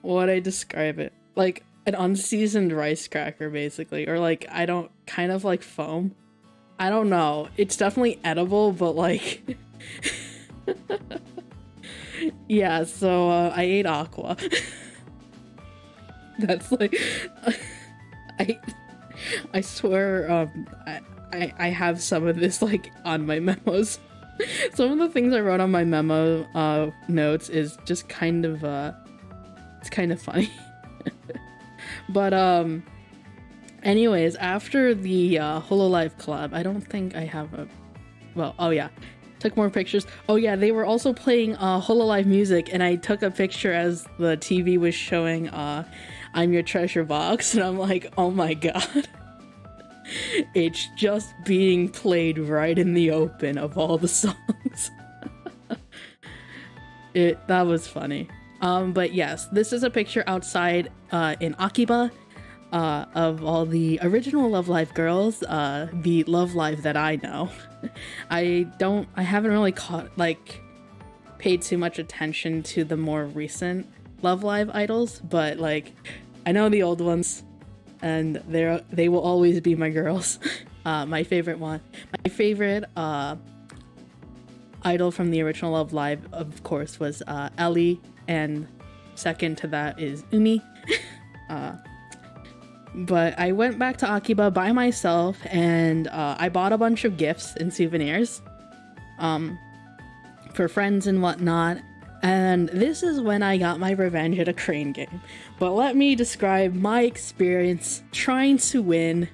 what I describe it, like an unseasoned rice cracker basically, or like kind of like foam. I don't know, it's definitely edible, but like yeah, so I ate Aqua. That's like I swear I have some of this like on my memos. Some of the things I wrote on my memo notes is just kind of it's kind of funny. But anyways, after the Hololive collab, I don't think I have a oh yeah, took more pictures. Oh yeah, they were also playing Hololive music, and I took a picture as the TV was showing I'm Your Treasure Box, and I'm like, oh my god. It's just being played right in the open of all the songs. That was funny. But yes, this is a picture outside in Akiba of all the original Love Live girls, the Love Live that I know. I haven't really paid too much attention to the more recent Love Live idols, but like I know the old ones, and they will always be my girls. My favorite idol from the original Love Live, of course, was Ellie, and second to that is Umi. But I went back to Akiba by myself, and I bought a bunch of gifts and souvenirs for friends and whatnot. And this is when I got my revenge at a crane game. But let me describe my experience trying to win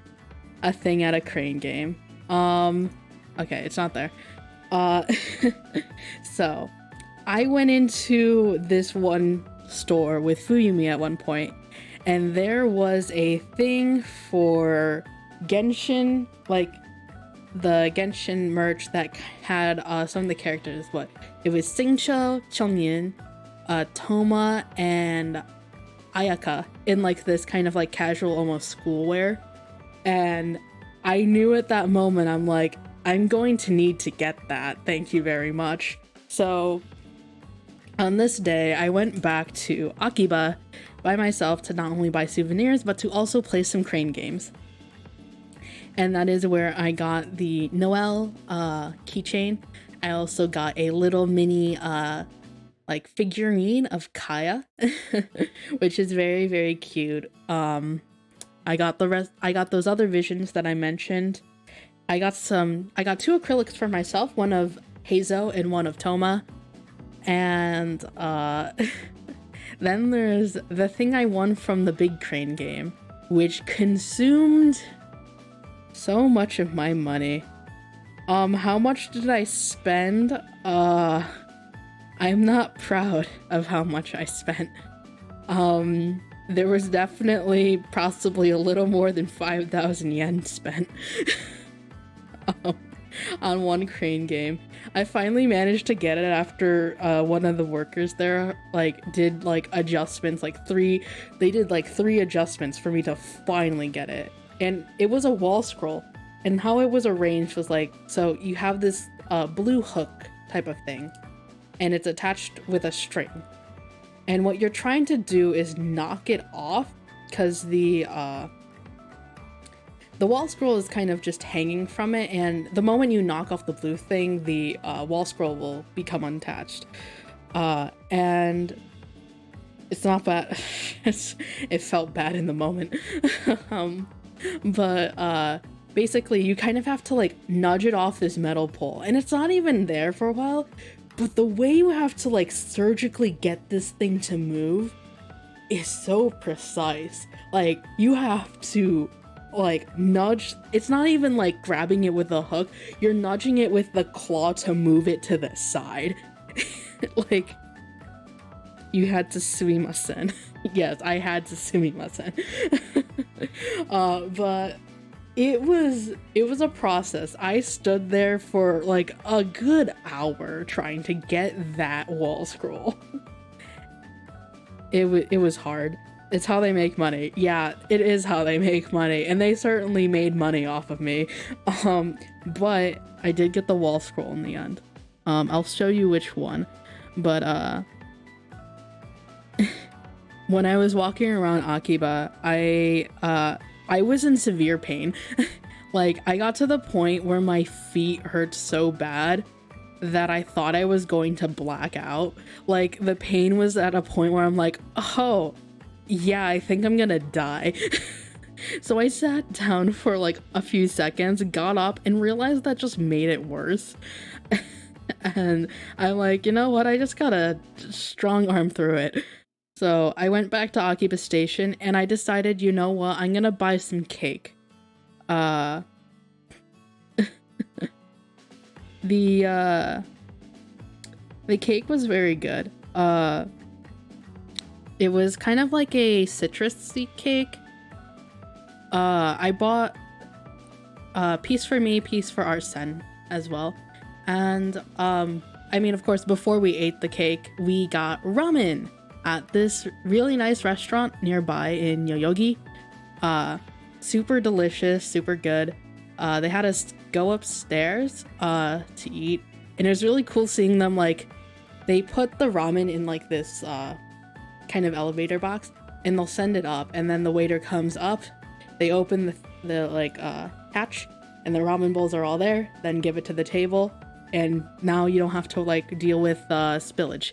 a thing at a crane game. Okay, it's not there. So I went into this one store with Fuyumi at one point, and there was a thing for Genshin, like the Genshin merch that had some of the characters. It was Singcho, Chongyin, Toma, and Ayaka in like this kind of like casual, almost schoolwear. And I knew at that moment, I'm like, I'm going to need to get that. Thank you very much. So on this day, I went back to Akiba by myself to not only buy souvenirs, but to also play some crane games. And that is where I got the Noelle keychain. I also got a little mini like figurine of Kaya, which is very, very cute. I got those other visions that I mentioned. I got 2 acrylics for myself, one of Heizo and one of Toma. And then there's the thing I won from the big crane game, which consumed so much of my money. How much did I spend? I'm not proud of how much I spent. There was definitely possibly a little more than 5,000 yen spent on one crane game. I finally managed to get it after one of the workers there did adjustments, they did 3 adjustments for me to finally get it. And it was a wall scroll, and how it was arranged was so you have this blue hook type of thing, and it's attached with a string. And what you're trying to do is knock it off, because the wall scroll is kind of just hanging from it, and the moment you knock off the blue thing, the wall scroll will become unattached. And it's not bad. It felt bad in the moment. But basically you kind of have to nudge it off this metal pole, and it's not even there for a while. But the way you have to surgically get this thing to move is so precise. You have to nudge. It's not even grabbing it with a hook. You're nudging it with the claw to move it to the side. You had to sumimasen. Yes, I had to sumimasen. But it was a process. I stood there for a good hour trying to get that wall scroll. It was hard. It's how they make money. Yeah, it is how they make money, and they certainly made money off of me. But I did get the wall scroll in the end. I'll show you which one. But when I was walking around Akiba, I was in severe pain. I got to the point where my feet hurt so bad that I thought I was going to black out. The pain was at a point where I'm oh, yeah, I think I'm gonna die. So I sat down for a few seconds, got up, and realized that just made it worse. And I'm you know what, I just gotta strong arm through it. So I went back to Akiba Station, and I decided, you know what, I'm gonna buy some cake. The cake was very good. It was kind of like a citrusy cake. I bought a piece for me, piece for Arsene as well. And I mean, of course, before we ate the cake, we got ramen at this really nice restaurant nearby in Yoyogi. Super delicious, super good. They had us go upstairs to eat, and it was really cool seeing them they put the ramen in this kind of elevator box, and they'll send it up, and then the waiter comes up, they open the hatch, and the ramen bowls are all there, then give it to the table, and now you don't have to deal with spillage.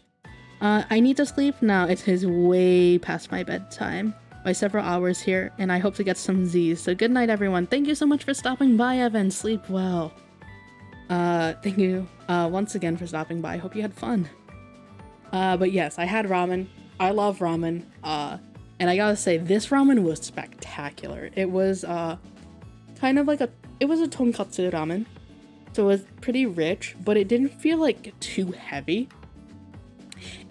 I need to sleep now. It is way past my bedtime by several hours here, and I hope to get some Z's. So good night, everyone. Thank you so much for stopping by, Evan. Sleep well. Thank you once again for stopping by. I hope you had fun. But yes, I had ramen. I love ramen. And I gotta say, this ramen was spectacular. It was kind of it was a tonkatsu ramen. So it was pretty rich, but it didn't feel too heavy.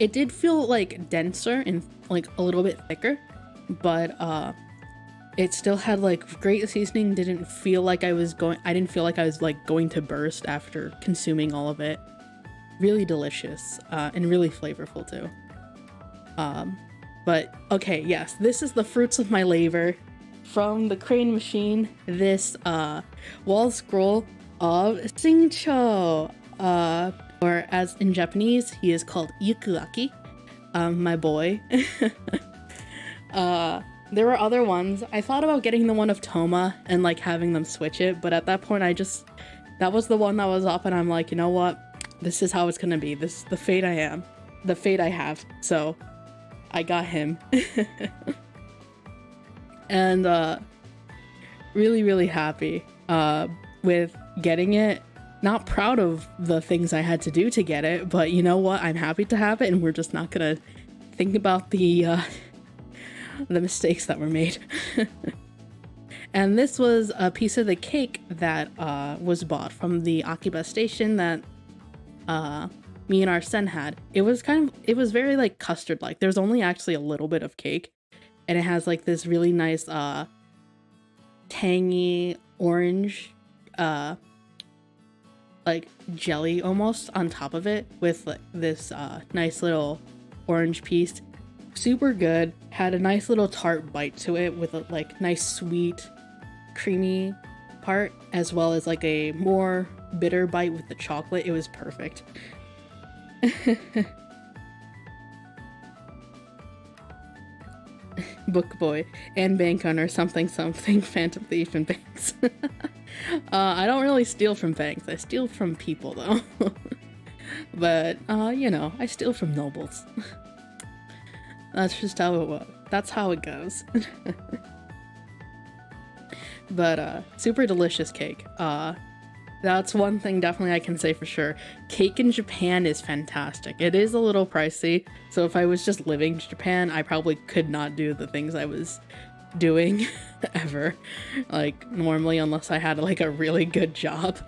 It did feel denser and a little bit thicker, but it still had great seasoning. Didn't feel I didn't feel I was going to burst after consuming all of it. Really delicious, and really flavorful too. But okay, yes, this is the fruits of my labor from the crane machine. This wall scroll of Singcho, or as in Japanese, he is called Yukuaki, my boy. There were other ones. I thought about getting the one of Toma and having them switch it, but at that point that was the one that was up, and I'm you know what? This is how it's gonna be. This is the fate I have. So I got him. And really, really happy with getting it. not proud of the things I had to do to get it, but you know what? I'm happy to have it, and we're just not gonna think about the mistakes that were made. And this was a piece of the cake that was bought from the Akiba station that me and our sen had. It was very like custard like. There's only actually a little bit of cake, and it has like this really nice tangy orange like jelly almost on top of it with like this nice little orange piece. Super good. Had a nice little tart bite to it with a like nice sweet creamy part, as well as like a more bitter bite with the chocolate. It was perfect. Book Boy and Bank Hunter something Phantom Thief and banks. I don't really steal from banks. I steal from people though. But you know, I steal from nobles. That's just how it was. That's how it goes. But super delicious cake. That's one thing definitely I can say for sure. Cake in Japan is fantastic. It is a little pricey, so if I was just living in Japan, I probably could not do the things I was doing ever. Like, normally, unless I had like a really good job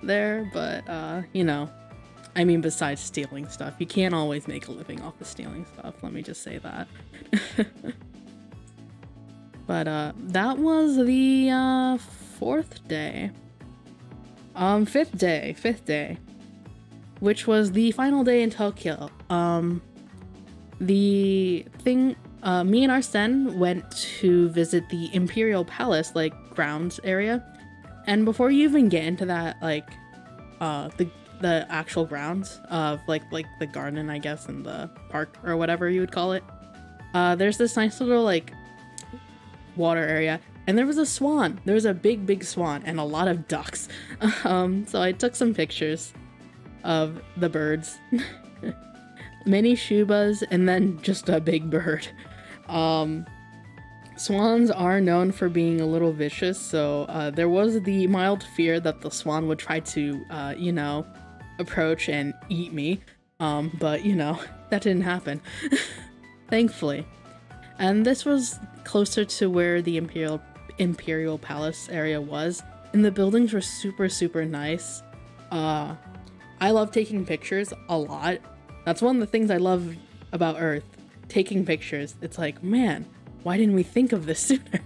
there. But, you know, I mean, besides stealing stuff, you can't always make a living off of stealing stuff. Let me just say that. But, that was the, fourth day. Fifth day, which was the final day in Tokyo. The thing, me and our sen went to visit the Imperial Palace, like, grounds area. And before you even get into that, like, the actual grounds of, like the garden, I guess, and the park, or whatever you would call it, there's this nice little, like, water area. And there was a swan. There was a big swan and a lot of ducks. So I took some pictures of the birds. Many shubas and then just a big bird. Swans are known for being a little vicious, so there was the mild fear that the swan would try to, you know, approach and eat me. But, you know, that didn't happen. Thankfully. And this was closer to where the Imperial Palace area was, and the buildings were super nice. I love taking pictures a lot. That's one of the things I love about Earth, taking pictures. It's like, man, why didn't we think of this sooner?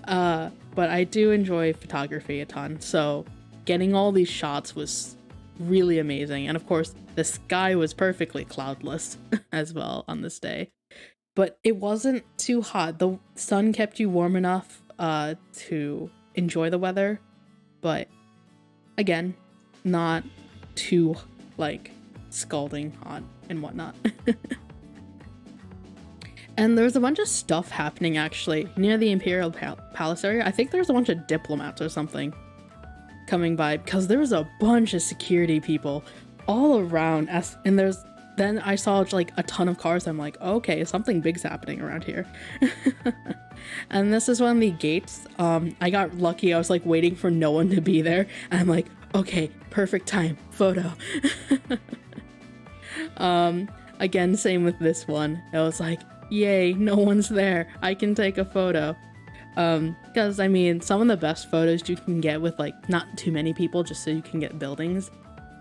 But I do enjoy photography a ton, so getting all these shots was really amazing. And of course, the sky was perfectly cloudless as well on this day. But it wasn't too hot. The sun kept you warm enough to enjoy the weather. But again, not too, like, scalding hot and whatnot. And there was a bunch of stuff happening, actually, near the Imperial Palace area. I think there was a bunch of diplomats or something coming by, because there was a bunch of security people all around us. And then I saw like a ton of cars. I'm like, okay, something big's happening around here. And this is one of the gates. I got lucky. I was like waiting for no one to be there. And I'm like, okay, perfect time, photo. Again, same with this one. I was like, yay, no one's there. I can take a photo. Because I mean, some of the best photos you can get with like not too many people, just so you can get buildings.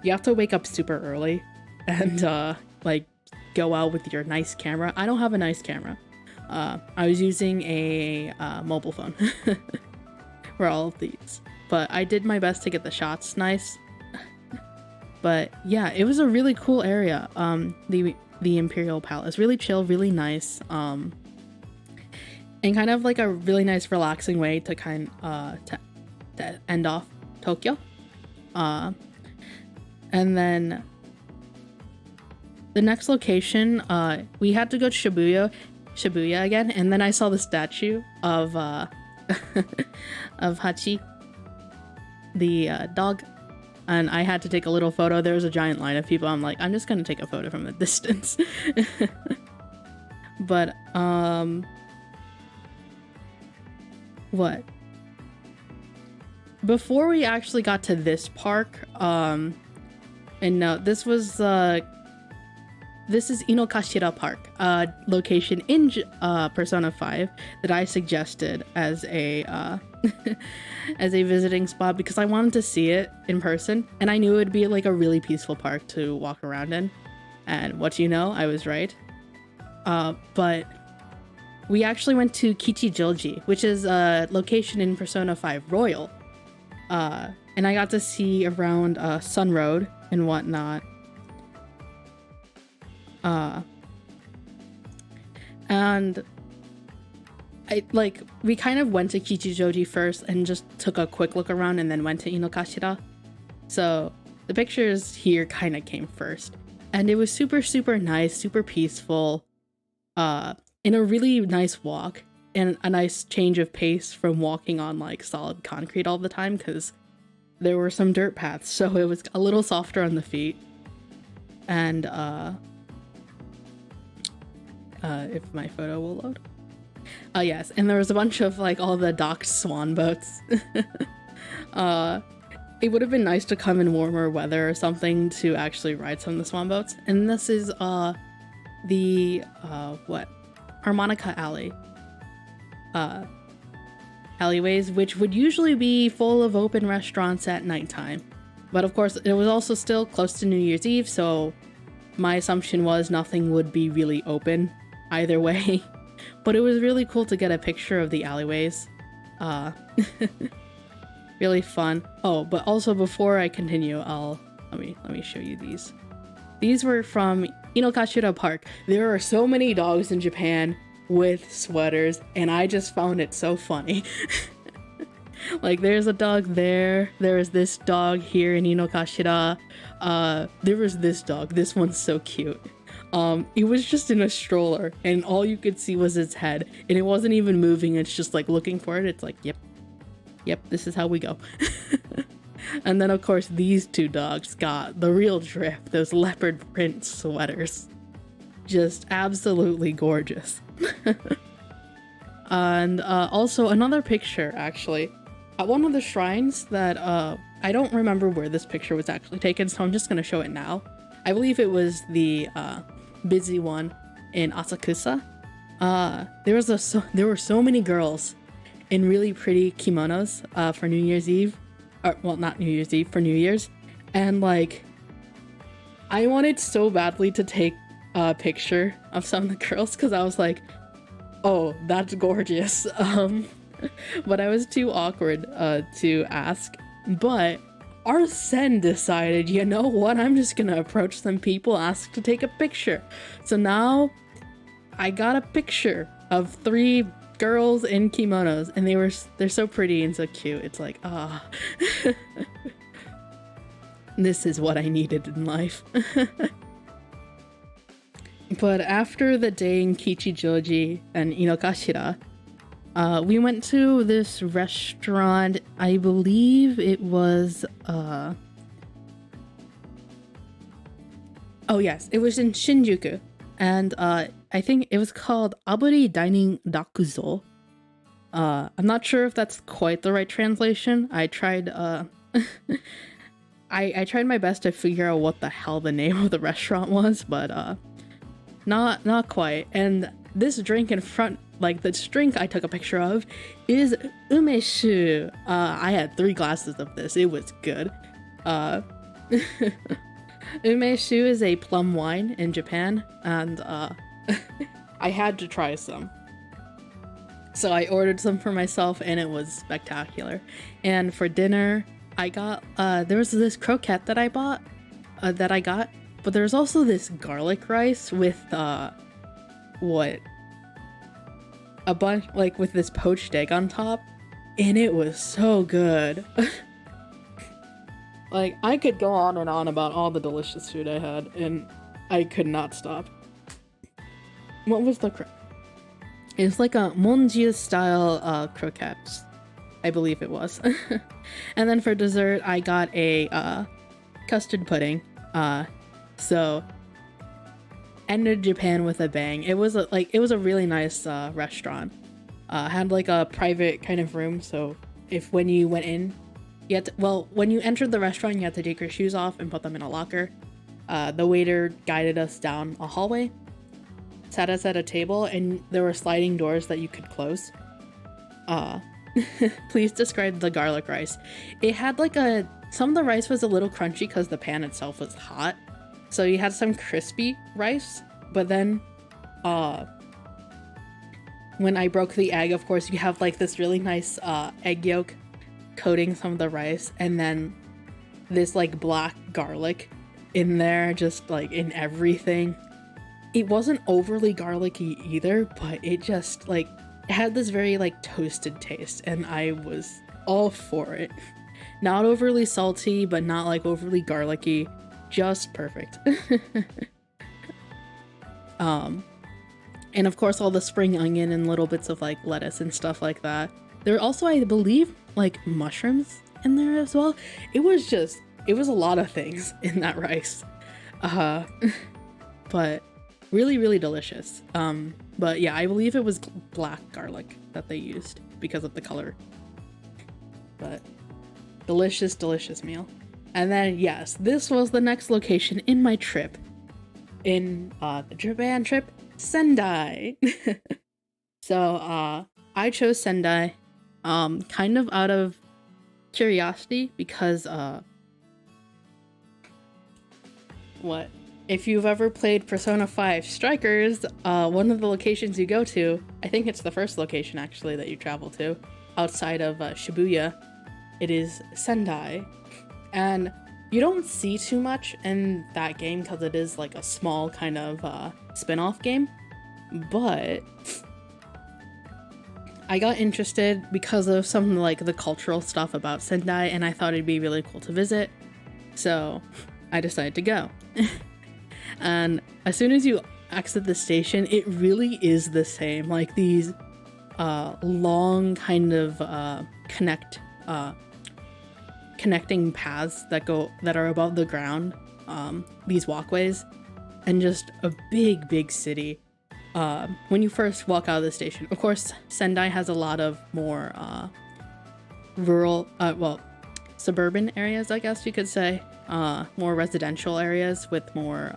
You have to wake up super early and like go out with your nice camera. I don't have a nice camera. I was using a mobile phone for all of these, but I did my best to get the shots nice. But yeah, it was a really cool area. The Imperial Palace, really chill, really nice, and kind of like a really nice relaxing way to to end off Tokyo. And then the next location, we had to go to Shibuya again, and then I saw the statue of of Hachi, the dog, and I had to take a little photo. There was a giant line of people. I'm like, I'm just gonna take a photo from the distance. But what? before we actually got to this park, and no, this is Inokashira Park, location in Persona 5 that I suggested as a as a visiting spot because I wanted to see it in person, and I knew it would be like a really peaceful park to walk around in. And what you know, I was right. But we actually went to Kichijoji, which is a location in Persona 5 Royal. And I got to see around Sun Road and whatnot. And we kind of went to Kichijoji first and just took a quick look around and then went to Inokashira. So the pictures here kind of came first. And it was super, super nice, super peaceful, in a really nice walk and a nice change of pace from walking on like solid concrete all the time because there were some dirt paths, so it was a little softer on the feet. And if my photo will load. Yes, and there was a bunch of like all the docked swan boats. It would have been nice to come in warmer weather or something to actually ride some of the swan boats. And this is the Harmonica Alley. Alleyways, which would usually be full of open restaurants at nighttime. But of course, it was also still close to New Year's Eve, so my assumption was nothing would be really open either way. But it was really cool to get a picture of the alleyways. Really fun. Oh, but also before I continue, let me show you these. These were from Inokashira Park. There are so many dogs in Japan with sweaters, and I just found it so funny. Like, there's a dog there. There's this dog here in Inokashira. There was this dog. This one's so cute. It was just in a stroller, and all you could see was its head, and it wasn't even moving. It's just like looking for it. It's like, yep, this is how we go. And then of course these two dogs got the real drip, those leopard print sweaters. Just absolutely gorgeous. And also another picture actually at one of the shrines that I don't remember where this picture was actually taken, so I'm just gonna show it now. I believe it was the busy one in Asakusa. There were so many girls in really pretty kimonos for New Year's Eve. Or, well, not New Year's Eve, for New Year's. And like, I wanted so badly to take a picture of some of the girls because I was like, oh, that's gorgeous. But I was too awkward to ask. But our Sen decided, you know what, I'm just gonna approach some people, ask to take a picture. So now I got a picture of 3 girls in kimonos, and they're so pretty and so cute. It's like, this is what I needed in life. But after the day in Kichijoji and Inokashira, we went to this restaurant. I believe it was oh yes, it was in Shinjuku, and I think it was called Aburi Dining Rakuzo. I'm not sure if that's quite the right translation. I tried I tried my best to figure out what the hell the name of the restaurant was, but not quite. And this drink in front, like this drink I took a picture of, is umeshu. I had 3 glasses of this. It was good. Umeshu is a plum wine in Japan, and I had to try some. So I ordered some for myself, and it was spectacular. And for dinner, I got there was this croquette that I got, but there's also this garlic rice with a bunch, like, with this poached egg on top, and it was so good. Like, I could go on and on about all the delicious food I had, and I could not stop. What was the it's like a monjiu style croquettes, I believe it was. And then for dessert, I got a custard pudding. So ended Japan with a bang. It was a really nice restaurant. Had like a private kind of room, so if when you went in, well, when you entered the restaurant, you had to take your shoes off and put them in a locker. The waiter guided us down a hallway, sat us at a table, and there were sliding doors that you could close. Please describe the garlic rice. It had like some of the rice was a little crunchy because the pan itself was hot. So you had some crispy rice, but then when I broke the egg, of course, you have like this really nice egg yolk coating some of the rice, and then this like black garlic in there, just like in everything. It wasn't overly garlicky either, but it just like it had this very like toasted taste, and I was all for it. Not overly salty, but not like overly garlicky, just perfect. And of course all the spring onion and little bits of like lettuce and stuff like that. There were also, I believe, like mushrooms in there as well. It was a lot of things in that rice. But really, really delicious. But yeah, I believe it was black garlic that they used because of the color. But delicious, delicious meal. And then yes, this was the next location in my trip. In the Japan trip, Sendai. So I chose Sendai kind of out of curiosity because if you've ever played Persona 5 Strikers, one of the locations you go to, I think it's the first location actually that you travel to outside of Shibuya, it is Sendai. And you don't see too much in that game because it is like a small kind of spin-off game, but I got interested because of some like the cultural stuff about Sendai, and I thought it'd be really cool to visit, so I decided to go. And as soon as you exit the station, it really is the same, like these long kind of connecting paths that are above the ground, these walkways, and just a big city. When you first walk out of the station, of course, Sendai has a lot of more rural, suburban areas, I guess you could say, more residential areas with more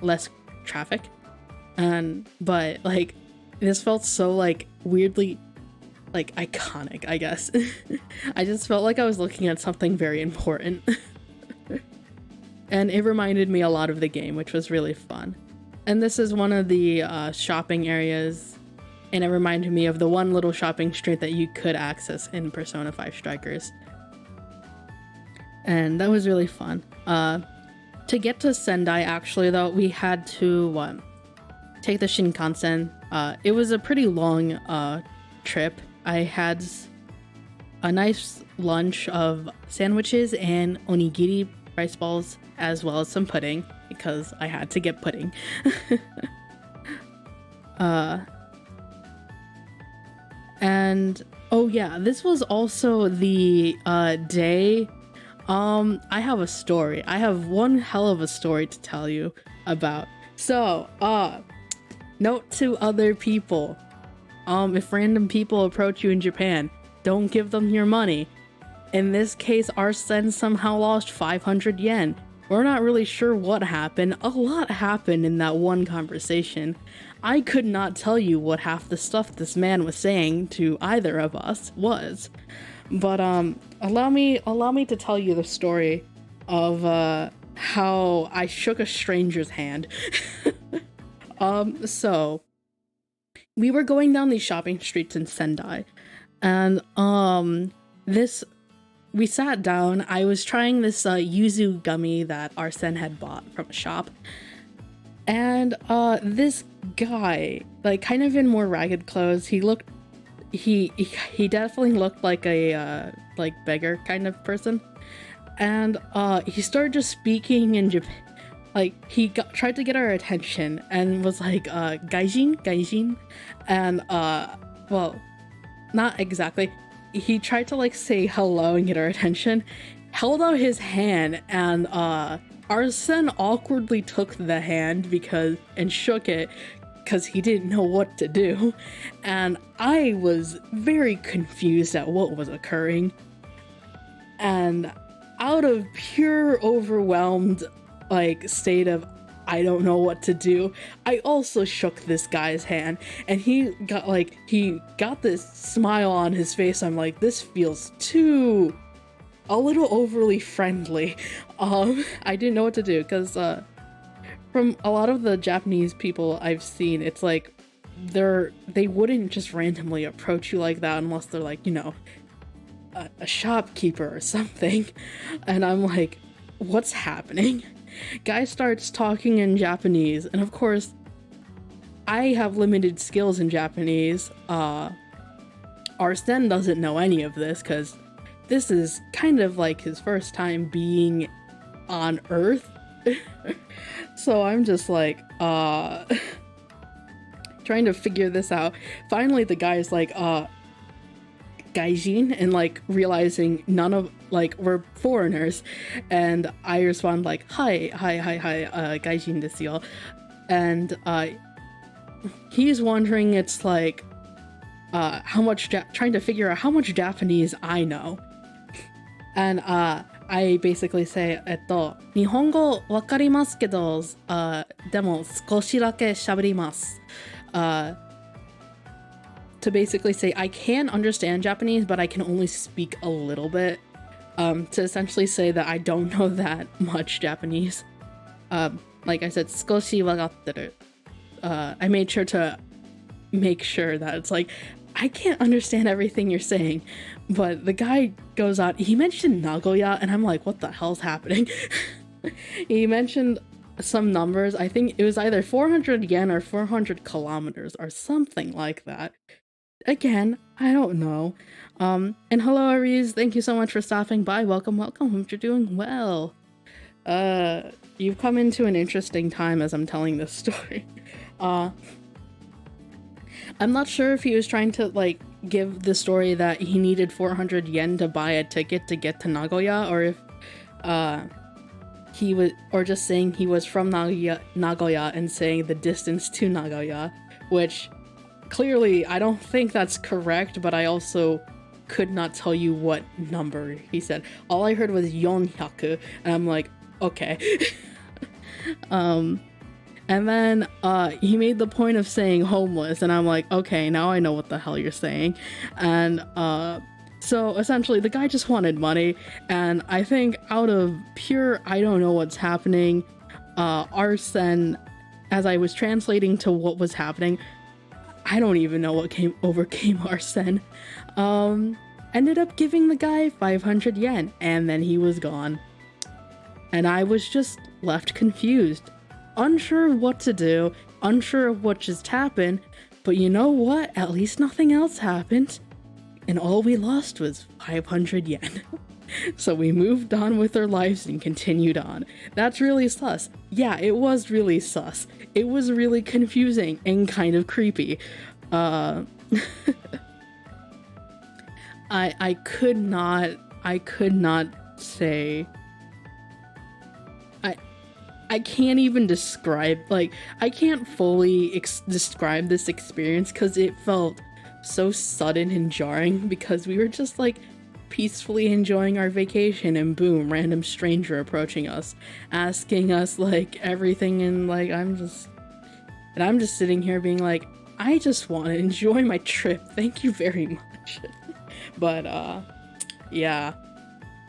less traffic, but like this felt so like weirdly like iconic, I guess. I just felt like I was looking at something very important. And it reminded me a lot of the game, which was really fun. And this is one of the shopping areas, and it reminded me of the one little shopping street that you could access in Persona 5 Strikers. And that was really fun. To get to Sendai, actually, though, we had to take the Shinkansen. It was a pretty long trip. I had a nice lunch of sandwiches and onigiri rice balls, as well as some pudding, because I had to get pudding. And oh yeah, this was also the day. I have a story. I have one hell of a story to tell you about. So, note to other people. If random people approach you in Japan, don't give them your money. In this case, our sen somehow lost 500 yen. We're not really sure what happened. A lot happened in that one conversation. I could not tell you what half the stuff this man was saying to either of us was. But allow me to tell you the story of how I shook a stranger's hand. So we were going down these shopping streets in Sendai, and we sat down. I was trying this yuzu gummy that our sen had bought from a shop, and this guy, like kind of in more ragged clothes, he definitely looked like a like beggar kind of person, and he started just speaking in Japan. Like tried to get our attention and was like gaijin, and well, not exactly. He tried to like say hello and get our attention, held out his hand, and our sen awkwardly took the hand and shook it because he didn't know what to do, and I was very confused at what was occurring. And out of pure overwhelmed, like, state of I don't know what to do, I also shook this guy's hand, and he got this smile on his face. I'm like, this feels a little overly friendly. I didn't know what to do, because from a lot of the Japanese people I've seen, it's like they wouldn't just randomly approach you like that unless they're like, you know, a shopkeeper or something. And I'm like, what's happening? Guy starts talking in Japanese, and of course I have limited skills in Japanese. Arsene doesn't know any of this because this is kind of like his first time being on Earth. So I'm just like trying to figure this out. Finally the guy's like gaijin, and like realizing none of, like, we're foreigners, and I respond like, hi, gaijin desu yo. And he's wondering, it's like how much trying to figure out how much Japanese I know. And I basically say, 日本語わかりますけど、でも少しだけ喋ります。To basically say, I can understand Japanese, but I can only speak a little bit. To essentially say that I don't know that much Japanese. Like I said, 少しわかってる. I made sure to make sure that it's like, I can't understand everything you're saying. But the guy goes on, he mentioned Nagoya, and I'm like, what the hell's happening? He mentioned some numbers. I think it was either 400 yen or 400 kilometers or something like that. Again, I don't know. And hello, Aries. Thank you so much for stopping by. Welcome. Hope you're doing well. You've come into an interesting time as I'm telling this story. I'm not sure if he was trying to, like, give the story that he needed 400 yen to buy a ticket to get to Nagoya, or if he was, or just saying he was from Nagoya and saying the distance to Nagoya, which clearly I don't think that's correct, but I also could not tell you what number he said. All I heard was 400, and I'm like, okay. And then he made the point of saying homeless, and I'm like, okay, now I know what the hell you're saying. And so essentially the guy just wanted money, and I think out of pure I don't know what's happening, Arsene, as I was translating to what was happening, I don't even know what overcame Arsene, ended up giving the guy 500 yen, and then he was gone. And I was just left confused. Unsure what to do, unsure of what just happened, but you know what? At least nothing else happened. And all we lost was 500 yen. So we moved on with our lives and continued on. That's really sus. Yeah, it was really sus. It was really confusing and kind of creepy. I could not say... I can't even describe, like, I can't fully describe this experience because it felt so sudden and jarring, because we were just, like, peacefully enjoying our vacation, and boom, random stranger approaching us, asking us, like, everything, and, like, I'm just sitting here being like, I just want to enjoy my trip, thank you very much. But, yeah,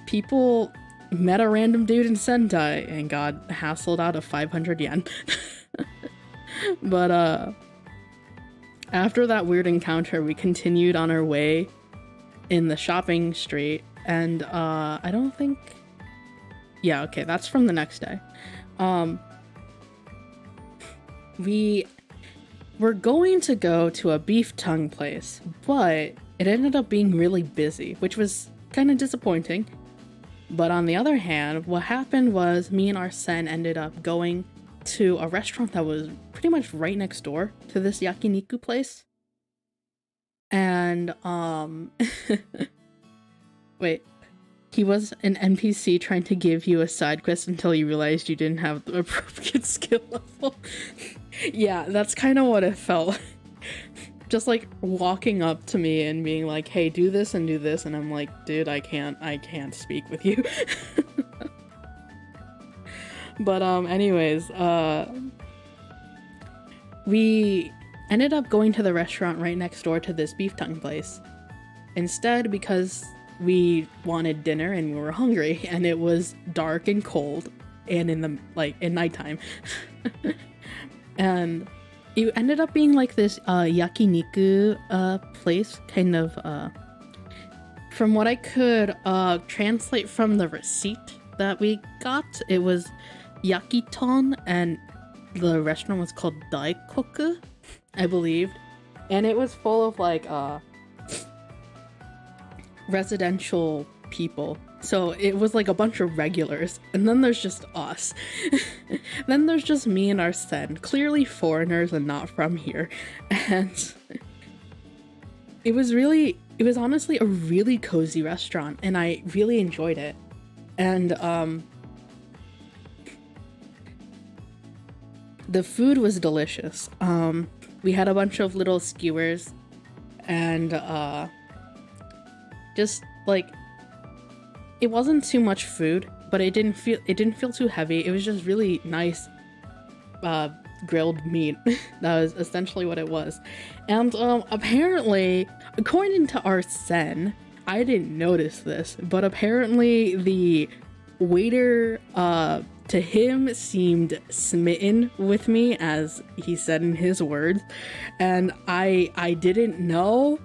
people met a random dude in Sentai and got hassled out of 500 yen. But after that weird encounter, we continued on our way in the shopping street, and I don't think, yeah, okay, that's from the next day. We were going to go to a beef tongue place, but it ended up being really busy, which was kind of disappointing. But on the other hand, what happened was me and Arsene ended up going to a restaurant that was pretty much right next door to this yakiniku place. And, wait, he was an NPC trying to give you a side quest until you realized you didn't have the appropriate skill level. Yeah, that's kind of what it felt. just like walking up to me and being like, hey, do this, and I'm like, dude, I can't speak with you. But anyways, we ended up going to the restaurant right next door to this beef tongue place instead, because we wanted dinner and we were hungry, and it was dark and cold and in nighttime. And it ended up being like this yakiniku place, kind of from what I could translate from the receipt that we got. It was yakiton, and the restaurant was called Daikoku, I believe, and it was full of like residential people. So it was like a bunch of regulars, and then there's just us. Then there's just me and our sen, clearly foreigners and not from here. And it was honestly a really cozy restaurant, and I really enjoyed it. And the food was delicious. We had a bunch of little skewers, and just like, it wasn't too much food, but it didn't feel too heavy. It was just really nice grilled meat. That was essentially what it was. And apparently, according to our sen, I didn't notice this, but apparently the waiter to him seemed smitten with me, as he said in his words, and I didn't know.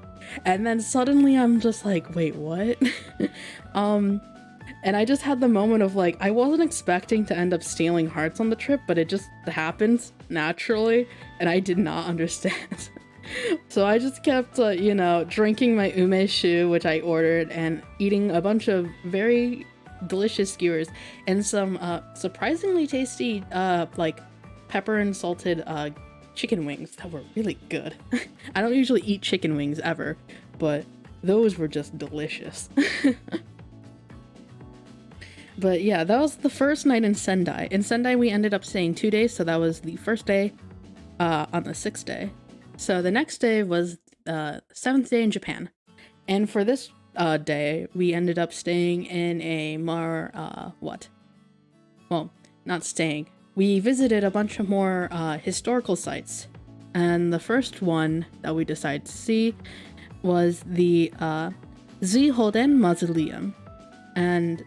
And then suddenly I'm just like, wait, what? And I just had the moment of like, I wasn't expecting to end up stealing hearts on the trip, but it just happens naturally, and I did not understand. So I just kept, drinking my umeshu, which I ordered, and eating a bunch of very delicious skewers and some surprisingly tasty, like pepper and salted chicken wings that were really good. I don't usually eat chicken wings ever, but those were just delicious. But yeah, that was the first night in Sendai. In Sendai, we ended up staying 2 days, so that was the first day on the 6th day. So the next day was the 7th day in Japan. And for this day, we ended up staying in a more, well, not staying. We visited a bunch of more historical sites. And the first one that we decided to see was the Zuihoden Mausoleum. And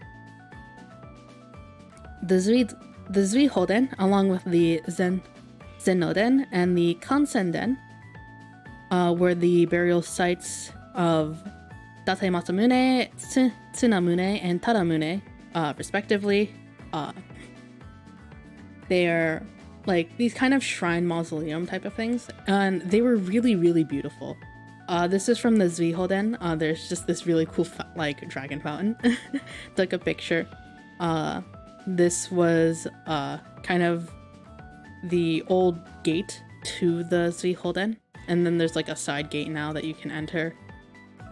the Zuihoden, along with the Zenoden and the Kansenden, were the burial sites of Date Masamune, Tsunamune, and Tadamune, respectively. They are like these kind of shrine mausoleum type of things, and they were really, really beautiful. This is from the Zuihoden. There's just this really cool dragon fountain. Took a picture. This was kind of the old gate to the Zuihoden, and then there's like a side gate now that you can enter.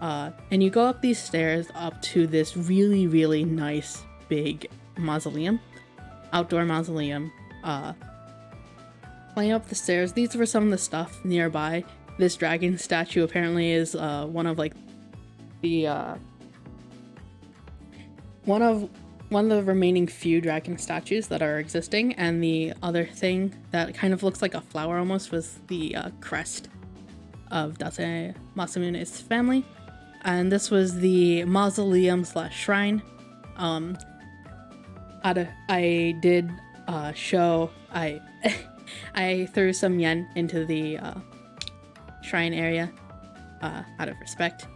And you go up these stairs up to this really, really nice big mausoleum, outdoor mausoleum. Playing up the stairs, these were some of the stuff nearby. This dragon statue apparently is one of like the one of the remaining few dragon statues that are existing, and the other thing that kind of looks like a flower almost was the crest of Date Masamune's family. And this was the mausoleum / shrine. I did show I threw some yen into the shrine area out of respect,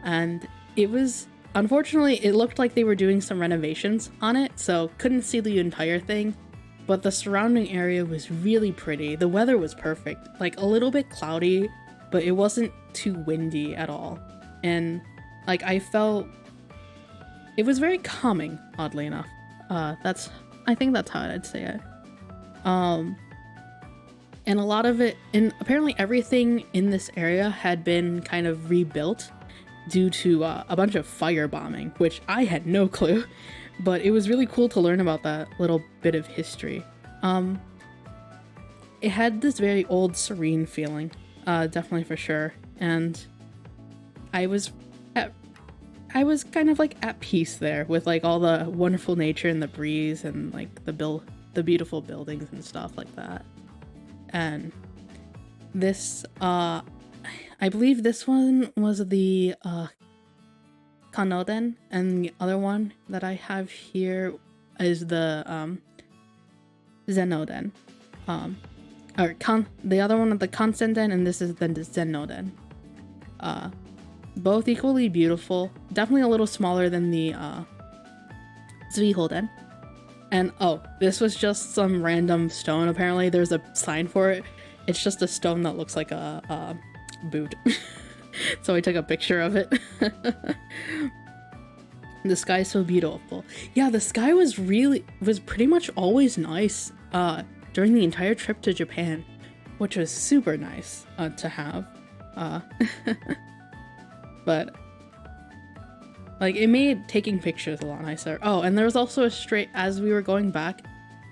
and it was, unfortunately, it looked like they were doing some renovations on it, so couldn't see the entire thing, but the surrounding area was really pretty. The weather was perfect, like a little bit cloudy, but it wasn't too windy at all, and like I felt it was very calming, oddly enough. I think that's how I'd say it. And a lot of it, and apparently everything in this area had been kind of rebuilt due to a bunch of firebombing, which I had no clue, but it was really cool to learn about that little bit of history. It had this very old, serene feeling, definitely for sure. And I was kind of like at peace there with like all the wonderful nature and the breeze and like the beautiful buildings and stuff like that. And this, I believe this one was the Kanoden, and the other one that I have here is the Zenoden. The other one of the Kansenden, and this is the Zenoden. Both equally beautiful. Definitely a little smaller than the Zuihoden. And oh, this was just some random stone. Apparently there's a sign for it. It's just a stone that looks like a boot. So I took a picture of it. The sky is so beautiful. Yeah, the sky was pretty much always nice during the entire trip to Japan, which was super nice to have. But like it made taking pictures a lot nicer. Oh, and there was also a straight as we were going back,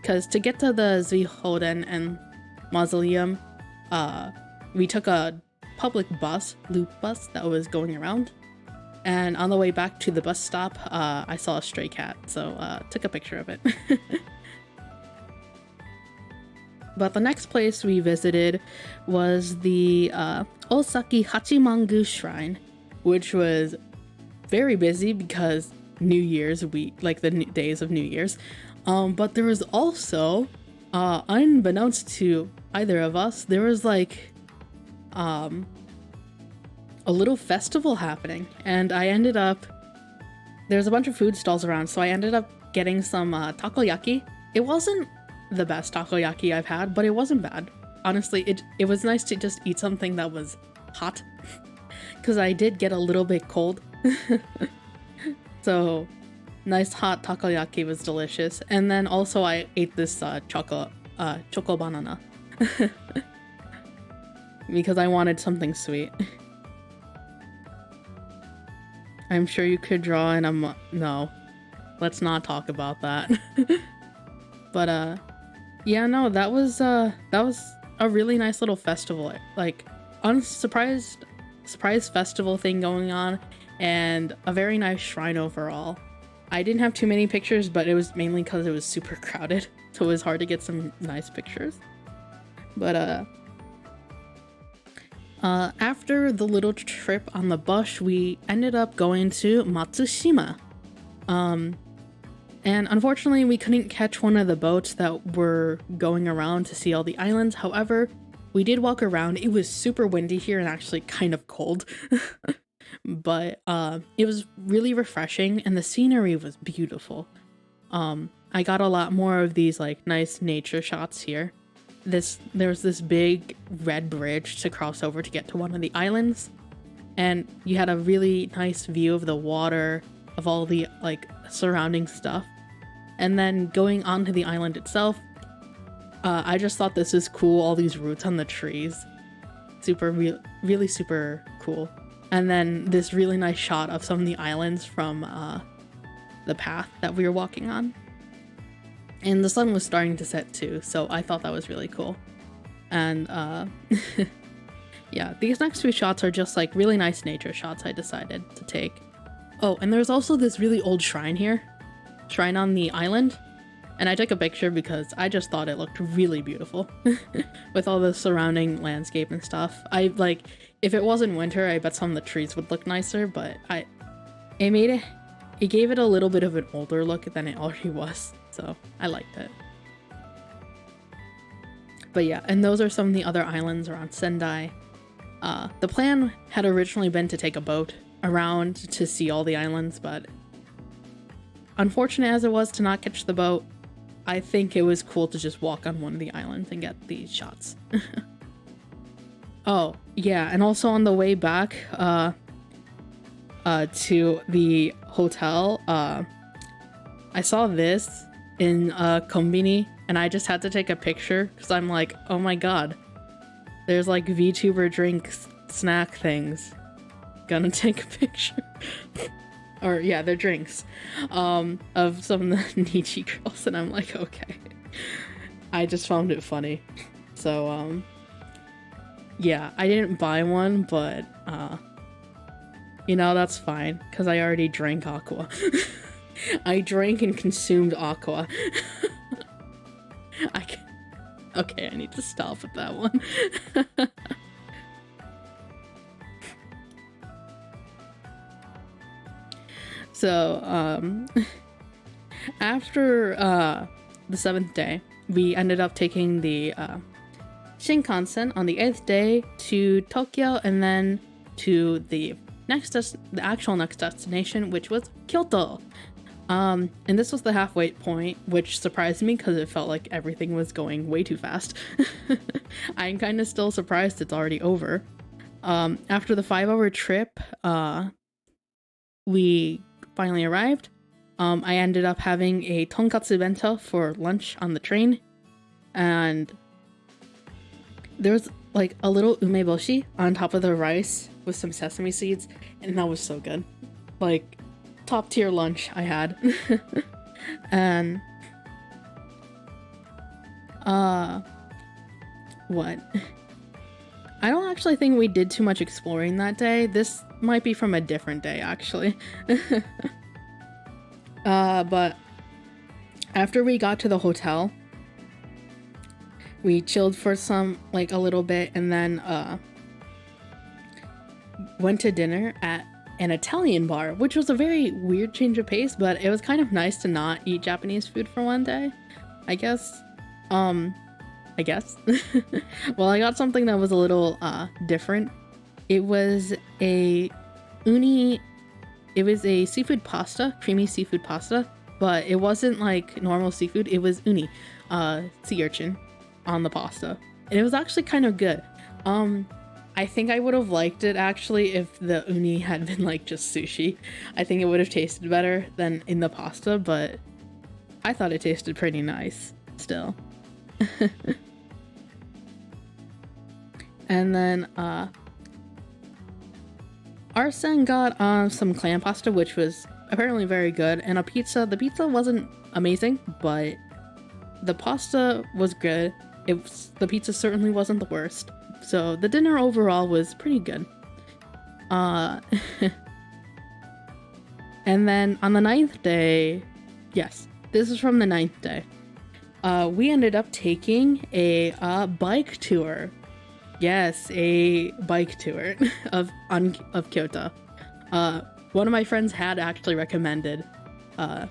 because to get to the Zuihoden and Mausoleum, we took a public bus, loop bus, that was going around. And on the way back to the bus stop, I saw a stray cat, so took a picture of it. But the next place we visited was the Osaki Hachimangu Shrine, which was very busy because New Year's week, like the days of New Year's. But there was also, unbeknownst to either of us, there was like a little festival happening, and I ended up, there's a bunch of food stalls around, so I ended up getting some takoyaki. It wasn't the best takoyaki I've had, but it wasn't bad. Honestly, it was nice to just eat something that was hot, because I did get a little bit cold. So nice hot takoyaki was delicious. And then also I ate this choco banana because I wanted something sweet. I'm sure you could draw, and no, let's not talk about that. But yeah, no, that was a really nice little festival, like surprise festival thing going on, and a very nice shrine overall. I didn't have too many pictures, but it was mainly because it was super crowded, so it was hard to get some nice pictures. But after the little trip on the bus, we ended up going to Matsushima. And unfortunately, we couldn't catch one of the boats that were going around to see all the islands. However, we did walk around. It was super windy here and actually kind of cold. But it was really refreshing, and the scenery was beautiful. I got a lot more of these like nice nature shots here. There's this big red bridge to cross over to get to one of the islands, and you had a really nice view of the water, of all the like surrounding stuff. And then going onto the island itself, I just thought this is cool, all these roots on the trees. Really super cool. And then this really nice shot of some of the islands from the path that we were walking on. And the sun was starting to set too, so I thought that was really cool. And yeah, these next few shots are just like really nice nature shots I decided to take. Oh, and there's also this really old shrine here. Shrine on the island. And I took a picture because I just thought it looked really beautiful. With all the surrounding landscape and stuff. If it wasn't winter, I bet some of the trees would look nicer, but it gave it a little bit of an older look than it already was. So I liked it. But yeah, and those are some of the other islands around Sendai. The plan had originally been to take a boat around to see all the islands, but unfortunate as it was to not catch the boat, I think it was cool to just walk on one of the islands and get these shots. Oh, yeah, and also on the way back to the hotel, I saw this in a konbini, and I just had to take a picture because I'm like, oh my god, there's like VTuber drinks, snack things. Gonna take a picture. Or yeah, they're drinks of some of the Nietzsche girls, and I'm like, okay. I just found it funny. So Yeah, I didn't buy one, but, you know, that's fine, because I already drank aqua. I drank and consumed aqua. Okay, I need to stop with that one. So, after, the 7th day, we ended up taking the, Shinkansen on the 8th day to Tokyo, and then to the actual next destination, which was Kyoto. And this was the halfway point, which surprised me because it felt like everything was going way too fast. I'm kind of still surprised it's already over. After the 5-hour trip, we finally arrived. I ended up having a tonkatsu bento for lunch on the train, and there was like a little umeboshi on top of the rice with some sesame seeds, and that was so good. Like, top tier lunch I had. And what? I don't actually think we did too much exploring that day. This might be from a different day, actually. But after we got to the hotel, we chilled for a little bit, and then went to dinner at an Italian bar, which was a very weird change of pace, but it was kind of nice to not eat Japanese food for one day, I guess. Well, I got something that was a little different. It was a seafood pasta, creamy seafood pasta, but it wasn't like normal seafood. It was uni, sea urchin, on the pasta, and it was actually kind of good. I think I would have liked it actually if the uni had been like just sushi. I think it would have tasted better than in the pasta, but I thought it tasted pretty nice still. And then Arsen got some clam pasta, which was apparently very good, and a pizza. The pizza wasn't amazing, but the pasta was good. The pizza certainly wasn't the worst. So the dinner overall was pretty good. And then on the 9th day, yes, this is from the 9th day, we ended up taking a bike tour. Yes, a bike tour of Kyoto. One of my friends had actually recommended that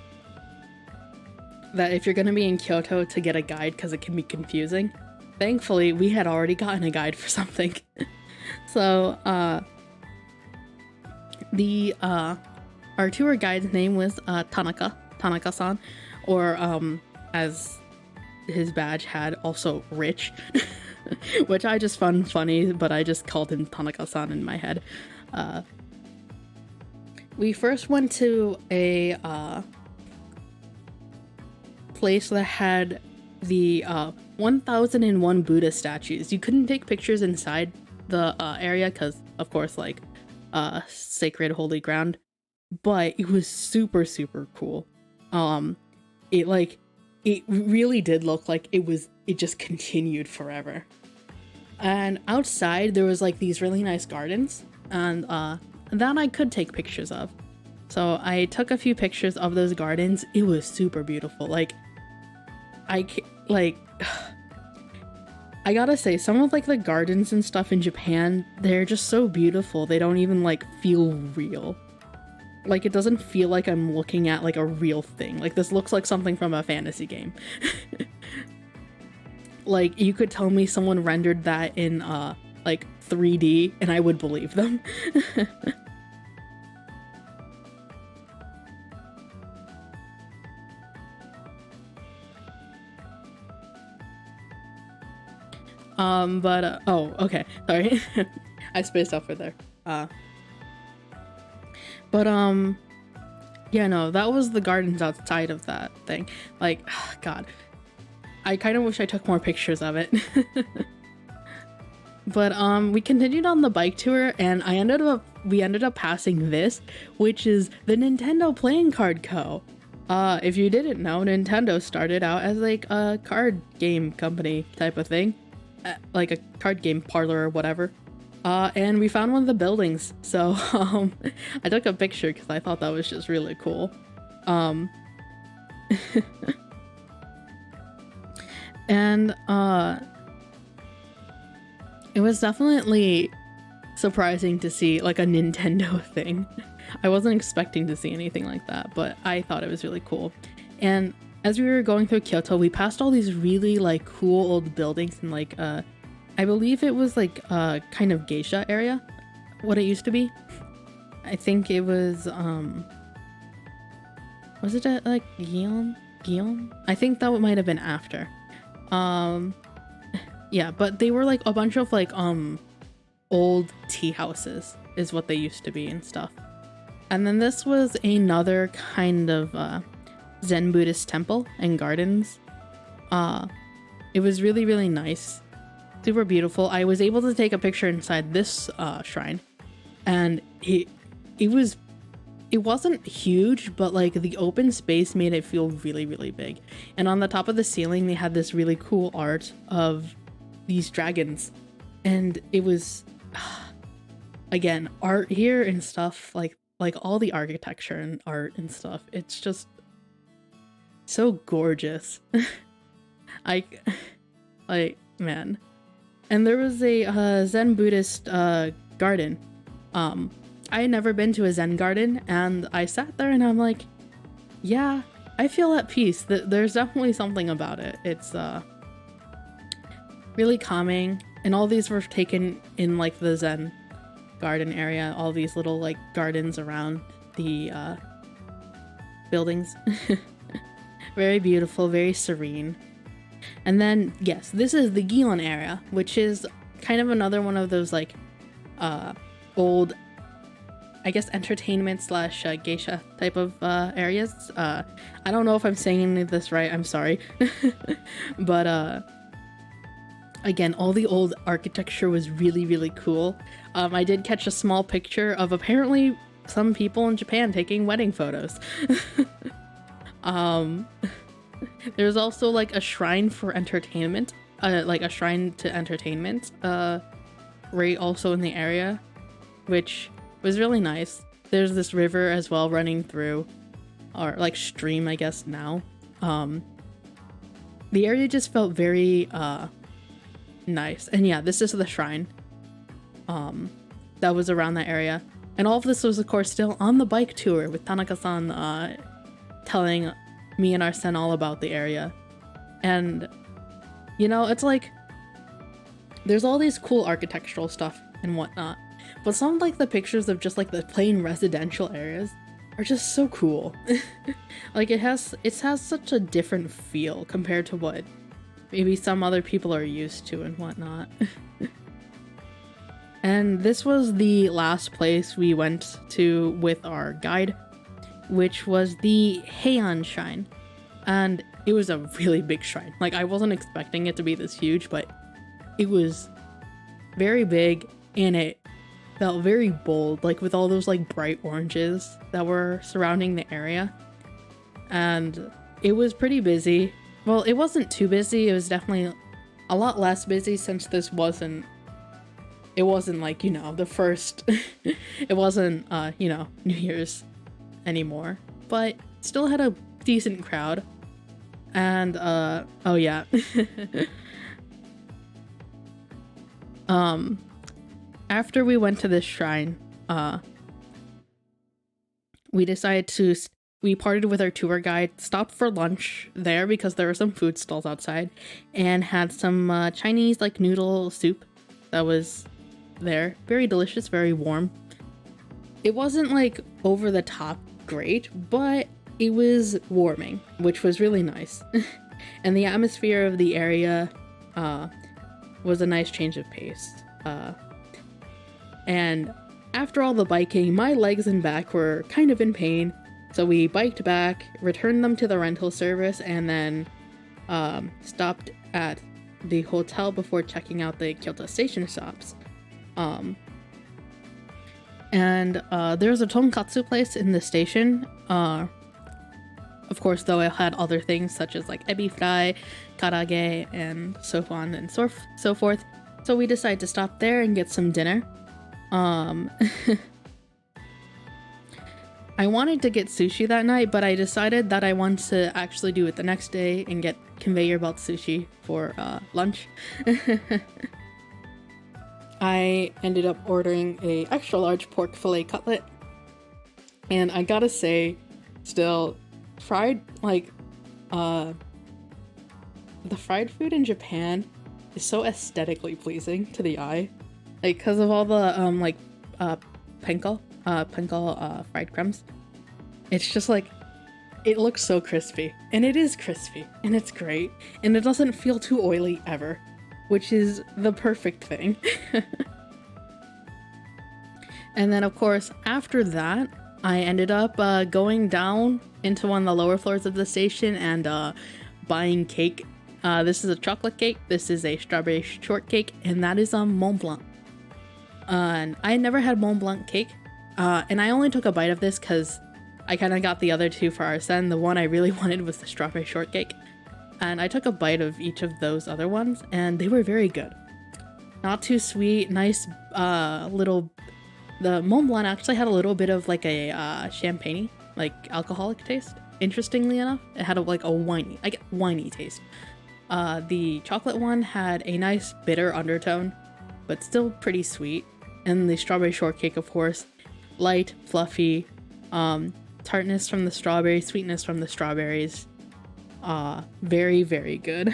if you're going to be in Kyoto, to get a guide because it can be confusing. Thankfully, we had already gotten a guide for something. So, our tour guide's name was Tanaka-san, or as his badge had, also Rich, which I just found funny, but I just called him Tanaka-san in my head. We first went to a place that had the 1001 Buddha statues. You couldn't take pictures inside the area because, of course, like sacred holy ground, but it was super cool. It really did look like it just continued forever. And outside there was like these really nice gardens, and that I could take pictures of. So I took a few pictures of those gardens. It was super beautiful. I gotta say, some of like the gardens and stuff in Japan, they're just so beautiful. They don't even like feel real. Like, it doesn't feel like I'm looking at like a real thing. Like, this looks like something from a fantasy game. Like, you could tell me someone rendered that in like 3D and I would believe them. Oh, okay, sorry. I spaced out for there. Yeah, no, that was the gardens outside of that thing. Like, God, I kind of wish I took more pictures of it. But we continued on the bike tour, and we ended up passing this, which is the Nintendo Playing Card Co. If you didn't know, Nintendo started out as like a card game company type of thing. like a card game parlor or whatever. And we found one of the buildings. So I took a picture because I thought that was just really cool. And it was definitely surprising to see like a Nintendo thing. I wasn't expecting to see anything like that, but I thought it was really cool. And as we were going through Kyoto, we passed all these really like cool old buildings and like I believe it was like kind of geisha area, what it used to be. I think it was it at like Gion? I think that might have been after. Yeah, but they were like a bunch of like old tea houses is what they used to be and stuff. And then this was another kind of Zen Buddhist temple and gardens. It was really, really nice. Super beautiful. I was able to take a picture inside this shrine, and it wasn't huge, but like the open space made it feel really, really big. And on the top of the ceiling, they had this really cool art of these dragons, and it was again art here and stuff, like all the architecture and art and stuff. It's just so gorgeous. Man. And there was a Zen Buddhist garden. I had never been to a Zen garden, and I sat there and I'm like, yeah, I feel at peace. There's definitely something about it. It's really calming, and all these were taken in like the Zen garden area, all these little like gardens around the buildings. Very beautiful, very serene. And then, yes, this is the Gion area, which is kind of another one of those like old, I guess, entertainment slash geisha type of areas. I don't know if I'm saying any of this right, I'm sorry. But again, all the old architecture was really, really cool. I did catch a small picture of apparently some people in Japan taking wedding photos. There's also like a shrine for entertainment, like a shrine to entertainment, right also in the area, which was really nice. There's this river as well running through, or like stream, I guess now. The area just felt very nice. And yeah, this is the shrine that was around that area. And all of this was, of course, still on the bike tour with Tanaka-san telling me and Arsene all about the area. And, you know, it's like, there's all these cool architectural stuff and whatnot, but some of like the pictures of just like the plain residential areas are just so cool. Like it has such a different feel compared to what maybe some other people are used to and whatnot. And this was the last place we went to with our guide, which was the Heian Shrine. And it was a really big shrine. Like, I wasn't expecting it to be this huge, but it was very big, and it felt very bold, like with all those like bright oranges that were surrounding the area. And it was pretty busy. Well, it wasn't too busy. It was definitely a lot less busy since it wasn't like, you know, the first, it wasn't, you know, New Year's anymore, but still had a decent crowd. And oh yeah. After we went to this shrine, we parted with our tour guide, stopped for lunch there because there were some food stalls outside, and had some Chinese like noodle soup that was there. Very delicious, very warm. It wasn't like over the top great, but it was warming, which was really nice. And the atmosphere of the area was a nice change of pace. And after all the biking, my legs and back were kind of in pain, so we biked back, returned them to the rental service, and then stopped at the hotel before checking out the Kyoto station shops. And there's a tonkatsu place in the station. Of Of course, though, it had other things such as like ebi fry, karage, and so on and so forth. So we decided to stop there and get some dinner. I wanted to get sushi that night, but I decided that I wanted to actually do it the next day and get conveyor belt sushi for lunch. I ended up ordering a extra large pork fillet cutlet, and I gotta say, still, fried, like, the fried food in Japan is so aesthetically pleasing to the eye, like, because of all the, panko fried crumbs. It's just like, it looks so crispy, and it is crispy, and it's great, and it doesn't feel too oily ever, which is the perfect thing. And then, of course, after that, I ended up going down into one of the lower floors of the station and buying cake. This is a chocolate cake, this is a strawberry shortcake, and that is Mont Blanc. And I never had Mont Blanc cake, and I only took a bite of this because I kind of got the other two for Arsene. The one I really wanted was the strawberry shortcake, and I took a bite of each of those other ones, and they were very good. Not too sweet, nice little... The Mont Blanc actually had a little bit of like a champagne, like alcoholic taste. Interestingly enough, it had a winey taste. The chocolate one had a nice bitter undertone, but still pretty sweet. And the strawberry shortcake, of course, light, fluffy, tartness from the strawberry, sweetness from the strawberries. Very, very good.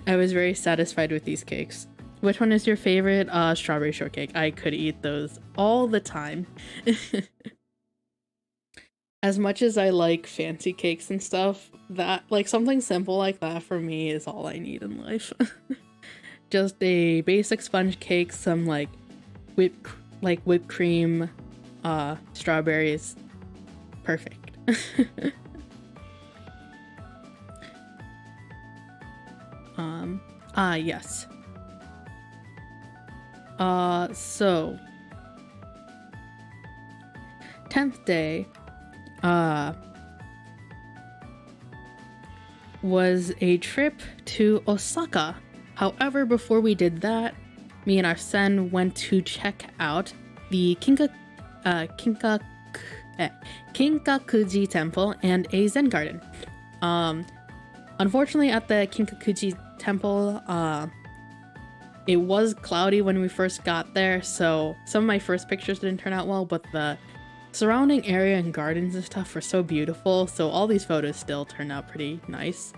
I was very satisfied with these cakes. Which one is your favorite? Strawberry shortcake. I could eat those all the time. As much as I like fancy cakes and stuff, that, like, something simple like that for me is all I need in life. Just a basic sponge cake, some like whipped cream, strawberries. Perfect. Yes. So 10th day was a trip to Osaka. However, before we did that, me and Arsene went to check out the Kinkakuji Temple and a Zen garden. Unfortunately, at the Kinkakuji Temple, it was cloudy when we first got there, so some of my first pictures didn't turn out well, but the surrounding area and gardens and stuff were so beautiful, so all these photos still turned out pretty nice.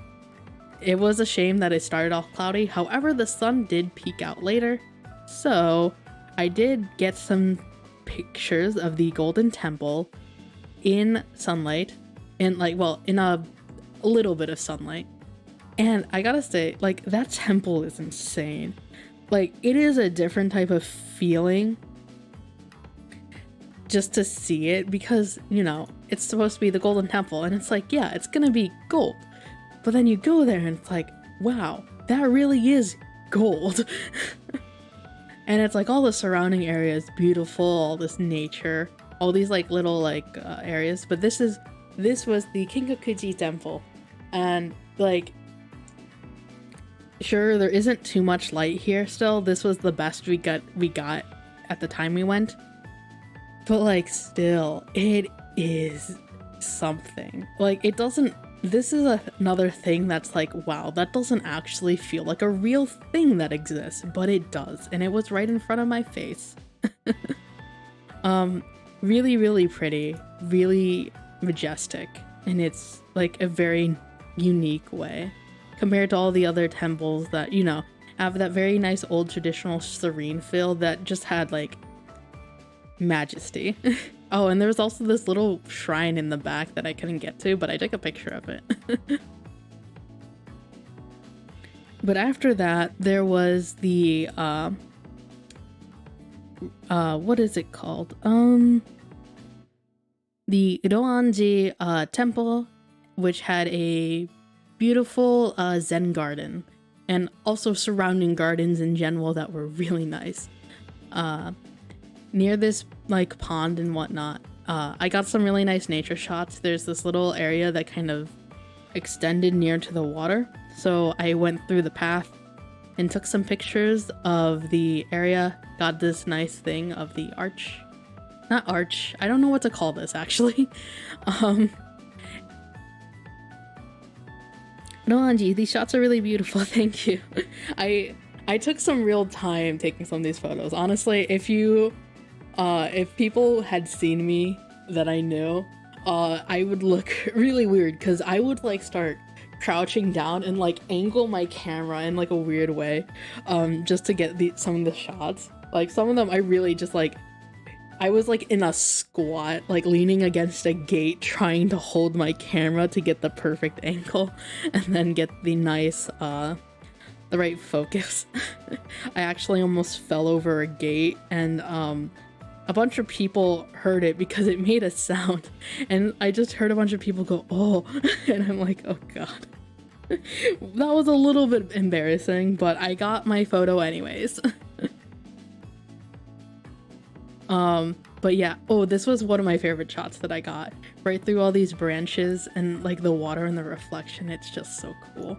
It was a shame that it started off cloudy, however, the sun did peek out later, so I did get some pictures of the Golden Temple in sunlight, in a little bit of sunlight, and I gotta say, like, that temple is insane. Like, it is a different type of feeling just to see it because, you know, it's supposed to be the Golden Temple and it's like, yeah, it's gonna be gold. But then you go there and it's like, wow, that really is gold. And it's like all the surrounding area is beautiful, all this nature, all these like little like areas. But this was the Kinkakuji Temple, and like, sure, there isn't too much light here still. This was the best we got at the time we went. But like, still, it is something. Like, it doesn't... This is another thing that's like, wow, that doesn't actually feel like a real thing that exists. But it does. And it was right in front of my face. Really, really pretty. Really majestic. And it's like a very unique way, compared to all the other temples that, you know, have that very nice old traditional serene feel that just had like majesty. Oh, and there was also this little shrine in the back that I couldn't get to, but I took a picture of it. But after that, there was the what is it called? The Iroanji Temple, which had a beautiful Zen garden, and also surrounding gardens in general that were really nice. Near this like pond and whatnot, I got some really nice nature shots. There's this little area that kind of extended near to the water, so I went through the path and took some pictures of the area. Got this nice thing of the arch. Not arch, I don't know what to call this actually. No, Anji, these shots are really beautiful, thank you. I took some real time taking some of these photos. Honestly, if people had seen me that I knew, I would look really weird because I would like start crouching down and like angle my camera in like a weird way, just to get some of the shots. Like some of them I really just like, I was like in a squat, like leaning against a gate trying to hold my camera to get the perfect angle and then get the nice the right focus. I actually almost fell over a gate, and a bunch of people heard it because it made a sound, and I just heard a bunch of people go, "Oh," and I'm like, "Oh god." That was a little bit embarrassing, but I got my photo anyways. But yeah, oh, this was one of my favorite shots that I got. Right through all these branches and like the water and the reflection, it's just so cool.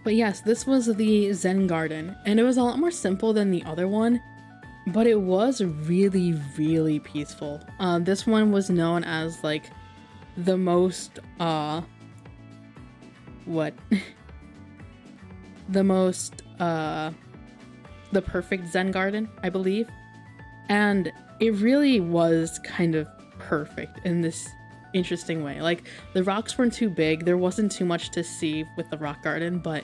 But yes, this was the Zen garden, and it was a lot more simple than the other one, but it was really, really peaceful. This one was known as like the most, the perfect Zen garden, I believe. And it really was kind of perfect in this interesting way. Like, the rocks weren't too big, there wasn't too much to see with the rock garden, but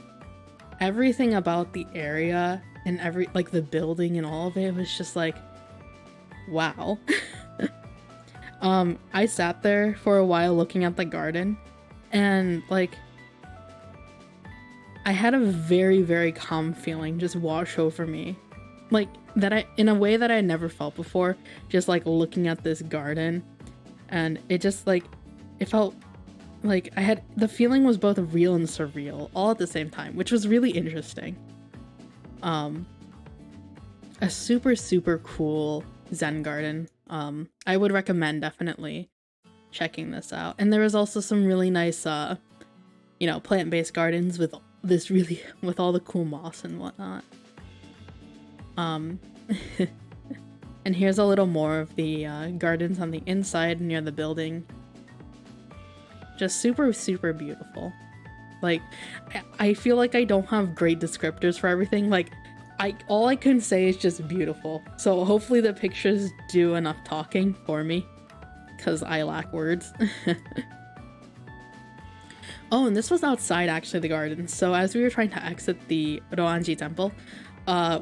everything about the area and like the building and all of it was just like, wow. I sat there for a while looking at the garden, and like I had a very, very calm feeling just wash over me, like that in a way that I never felt before, just like looking at this garden. And it just like, it felt like the feeling was both real and surreal all at the same time, which was really interesting. A super, super cool Zen garden. I would recommend definitely checking this out. And there was also some really nice, plant-based gardens with with all the cool moss and whatnot. And here's a little more of the gardens on the inside near the building. Just super, super beautiful. Like, I feel like I don't have great descriptors for everything. Like, all I can say is just beautiful. So hopefully the pictures do enough talking for me, because I lack words. Oh, and this was outside actually, the garden. So as we were trying to exit the Roanji temple,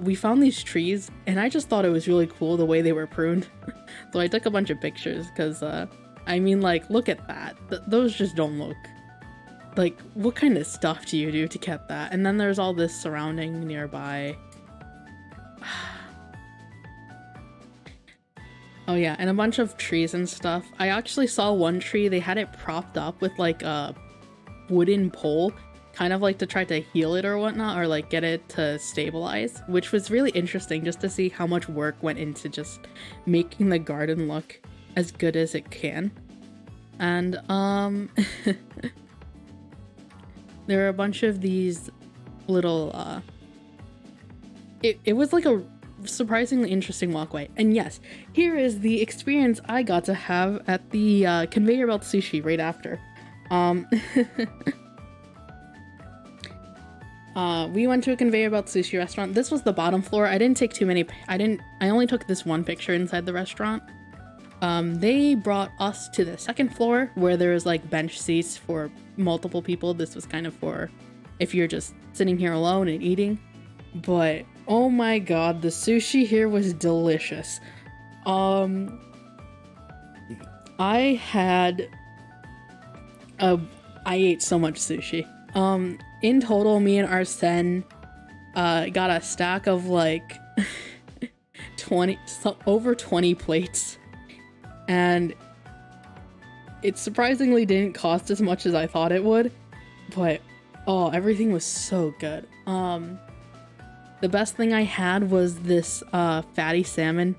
we found these trees, and I just thought it was really cool the way they were pruned. So I took a bunch of pictures because, I mean, like, look at that. Those just don't look like, what kind of stuff do you do to get that? And then there's all this surrounding nearby. Oh yeah, and a bunch of trees and stuff. I actually saw one tree, they had it propped up with like a wooden pole, kind of like to try to heal it or whatnot, or like get it to stabilize, which was really interesting just to see how much work went into just making the garden look as good as it can. And there are a bunch of these little it was like a surprisingly interesting walkway. And yes, here is the experience I got to have at the conveyor belt sushi right after. We went to a conveyor belt sushi restaurant. This was the bottom floor. I didn't take too many. I only took this one picture inside the restaurant. They brought us to the second floor where there was like bench seats for multiple people. This was kind of for if you're just sitting here alone and eating. But oh my god, the sushi here was delicious. I ate so much sushi. In total, me and Arsene got a stack of like 20, over 20 plates, and it surprisingly didn't cost as much as I thought it would, but oh, everything was so good. The best thing I had was this fatty salmon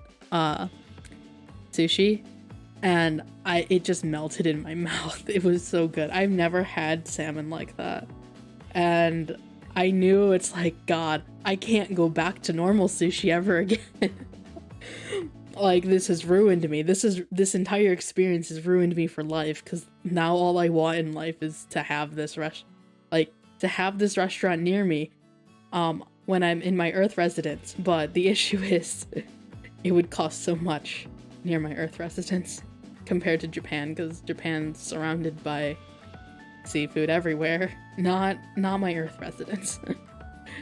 sushi, and it just melted in my mouth. It was so good. I've never had salmon like that. And I knew, it's like, God, I can't go back to normal sushi ever again. Like, this has ruined me. This entire experience has ruined me for life, because now all I want in life is to have this restaurant near me when I'm in my Earth residence. But the issue is it would cost so much near my Earth residence compared to Japan, because Japan's surrounded by seafood everywhere, not my Earth residence.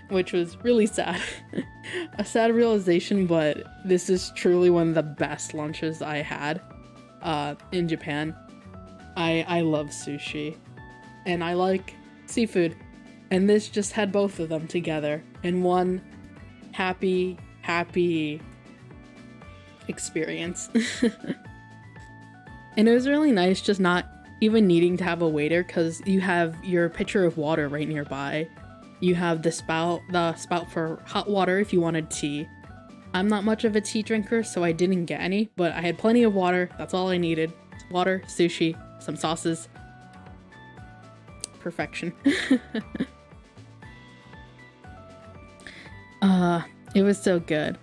Which was really sad. A sad realization, but this is truly one of the best lunches I had in Japan. I love sushi and I like seafood, and this just had both of them together in one happy experience. And it was really nice just not even needing to have a waiter, because you have your pitcher of water right nearby. You have the spout for hot water if you wanted tea. I'm not much of a tea drinker, so I didn't get any, but I had plenty of water. That's all I needed. Water, sushi, some sauces. Perfection. It was so good.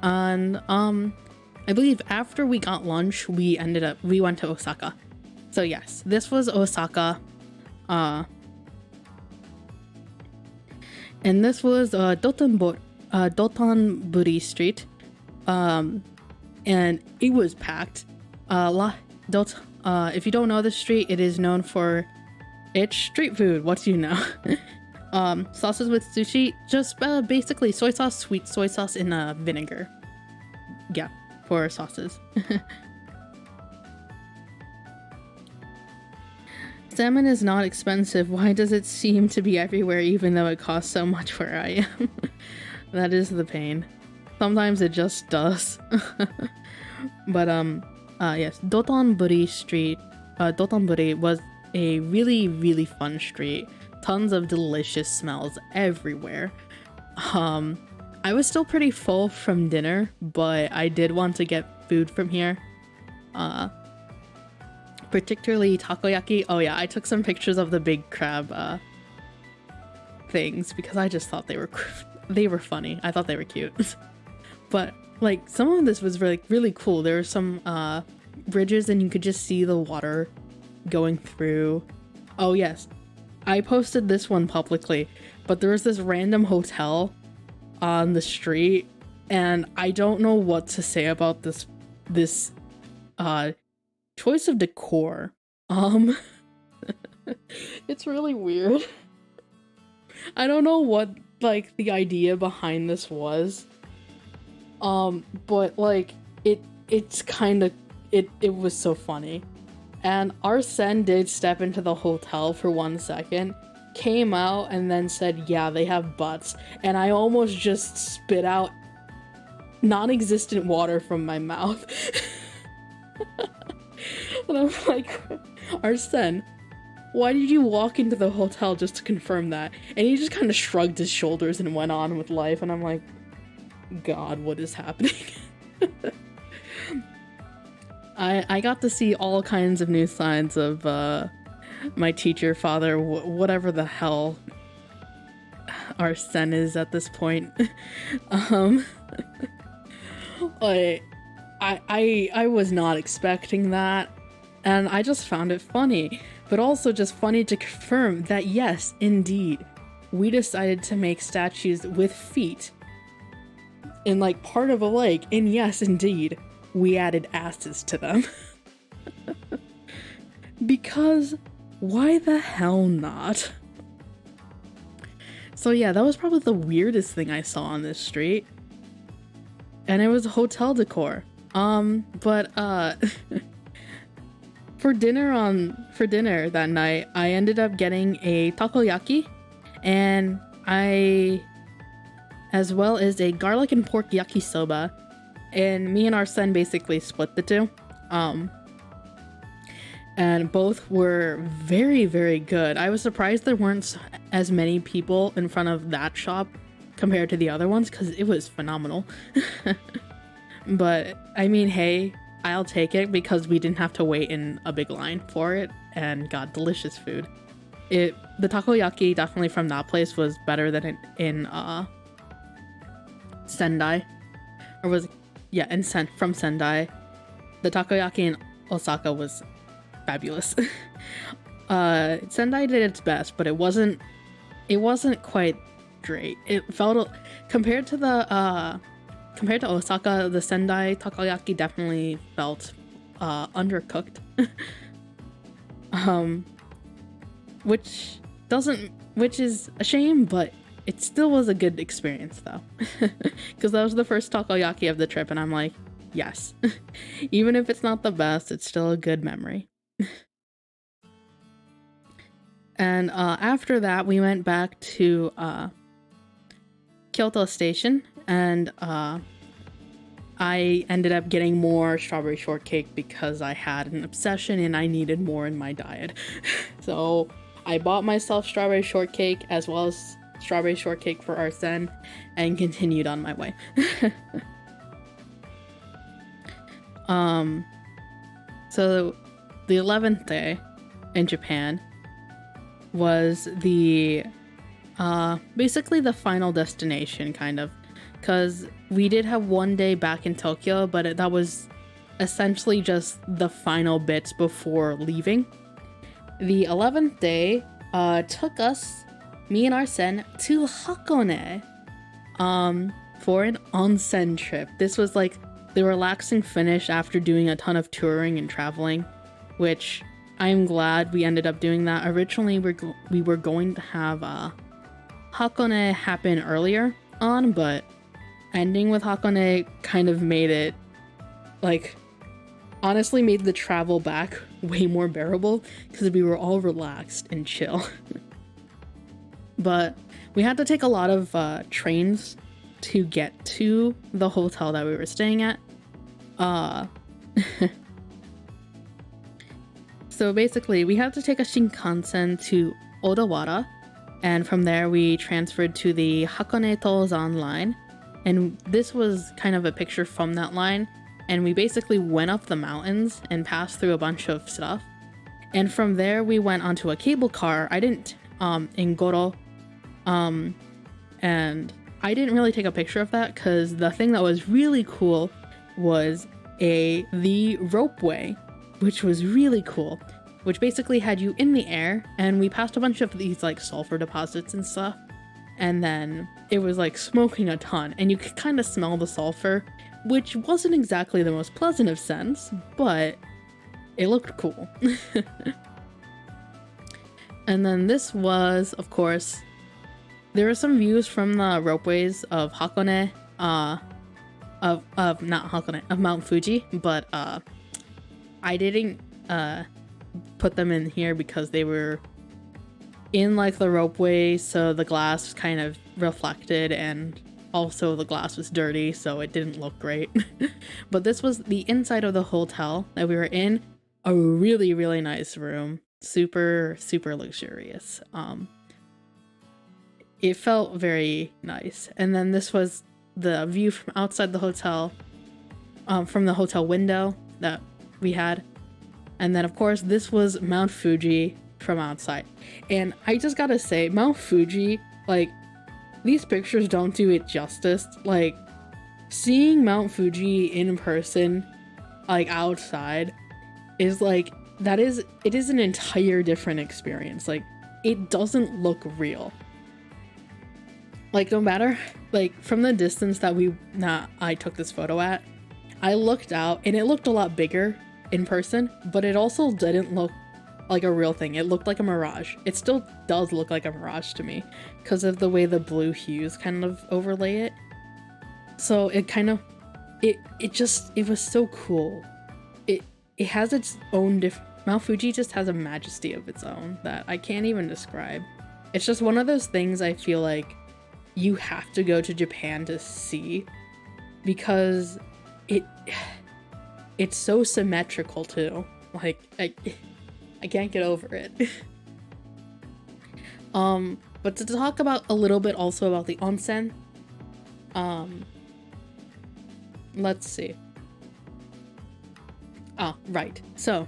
And I believe after we got lunch, we went to Osaka. So yes, this was Osaka. And this was Dotonbori Street, and it was packed. If you don't know this street, it is known for its street food. What do you know? Sauces with sushi, just basically soy sauce, sweet soy sauce, and vinegar. Yeah, for sauces. Salmon is not expensive. Why does it seem to be everywhere even though it costs so much where I am? That is the pain. Sometimes it just does. But yes, Dotonbori Street, Dotonbori was a really fun street. Tons of delicious smells everywhere. I was still pretty full from dinner, but I did want to get food from here. Particularly takoyaki. Oh yeah, I took some pictures of the big crab things because I just thought they were funny. I thought they were cute. But like some of this was really cool. There were some bridges and you could just see the water going through. Oh yes, I posted this one publicly, but there was this random hotel on the street, and I don't know what to say about this choice of decor. It's really weird. I don't know what like the idea behind this was. But like it's kind of it was so funny. And Arsene did step into the hotel for 1 second, came out and then said, yeah, they have butts. And I almost just spit out non-existent water from my mouth. And I'm like, Arsene, why did you walk into the hotel just to confirm that? And he just kind of shrugged his shoulders and went on with life. And I'm like, God, what is happening? I got to see all kinds of new signs of my teacher, father, whatever the hell Arsene is at this point. Like, I was not expecting that, and I just found it funny, but also just funny to confirm that yes, indeed, we decided to make statues with feet in like part of a lake, and yes, indeed, we added asses to them. Because why the hell not? So yeah, that was probably the weirdest thing I saw on this street. And it was hotel decor. But for dinner that night, I ended up getting a takoyaki, and as well as a garlic and pork yakisoba. And me and Arsene basically split the two. And both were very, very good. I was surprised there weren't as many people in front of that shop compared to the other ones, because it was phenomenal. But I mean, hey, I'll take it because we didn't have to wait in a big line for it and got delicious food. The takoyaki definitely from that place was better than it in Sendai. Or was, yeah, from Sendai. The takoyaki in Osaka was fabulous. Sendai did its best, but it wasn't quite great. It felt, compared to Osaka, the Sendai takoyaki definitely felt undercooked. Which is a shame, but it still was a good experience though. Because that was the first takoyaki of the trip, and I'm like, yes. Even if it's not the best, it's still a good memory. And after that, we went back to Kyoto Station, and I ended up getting more strawberry shortcake because I had an obsession and I needed more in my diet. So I bought myself strawberry shortcake as well as strawberry shortcake for Arsene and continued on my way. So the 11th day in Japan was the basically the final destination, kind of, because we did have one day back in Tokyo, but that was essentially just the final bits before leaving. The 11th day took us, me and Arsene, to Hakone for an onsen trip. This was like the relaxing finish after doing a ton of touring and traveling, which I'm glad we ended up doing that. Originally, we were going to have Hakone happen earlier on, but ending with Hakone kind of made it, like, honestly made the travel back way more bearable because we were all relaxed and chill. But we had to take a lot of trains to get to the hotel that we were staying at. So basically, we had to take a Shinkansen to Odawara, and from there we transferred to the Hakone Tozan line. And this was kind of a picture from that line, and we basically went up the mountains and passed through a bunch of stuff. And from there we went onto a cable car. I didn't in Goro, and I didn't really take a picture of that because the thing that was really cool was the ropeway, which was really cool, which basically had you in the air, and we passed a bunch of these like sulfur deposits and stuff, and then it was like smoking a ton, and you could kind of smell the sulfur, which wasn't exactly the most pleasant of scents, but it looked cool. And then this was, of course, there were some views from the ropeways of Hakone, of Mount Fuji, but I didn't put them in here because they were in like the ropeway, so the glass kind of reflected, and also the glass was dirty, so it didn't look great. But this was the inside of the hotel that we were in. A really, really nice room, super, super luxurious. It felt very nice. And then this was the view from outside the hotel, from the hotel window that we had. And then of course this was Mount Fuji from outside. And I just gotta say, Mount Fuji, like, these pictures don't do it justice. Like, seeing Mount Fuji in person, like outside, is like, it is an entire different experience. Like, it doesn't look real. Like, no matter, like, from the distance that I took this photo at, I looked out and it looked a lot bigger in person, but it also didn't look like a real thing. It looked like a mirage. It still does look like a mirage to me because of the way the blue hues kind of overlay it. So it kind of, it was so cool. It has its own Mount Fuji just has a majesty of its own that I can't even describe. It's just one of those things I feel like you have to go to Japan to see, because it's so symmetrical too. Like, I can't get over it. But to talk about a little bit also about the onsen, let's see. Oh, right. So,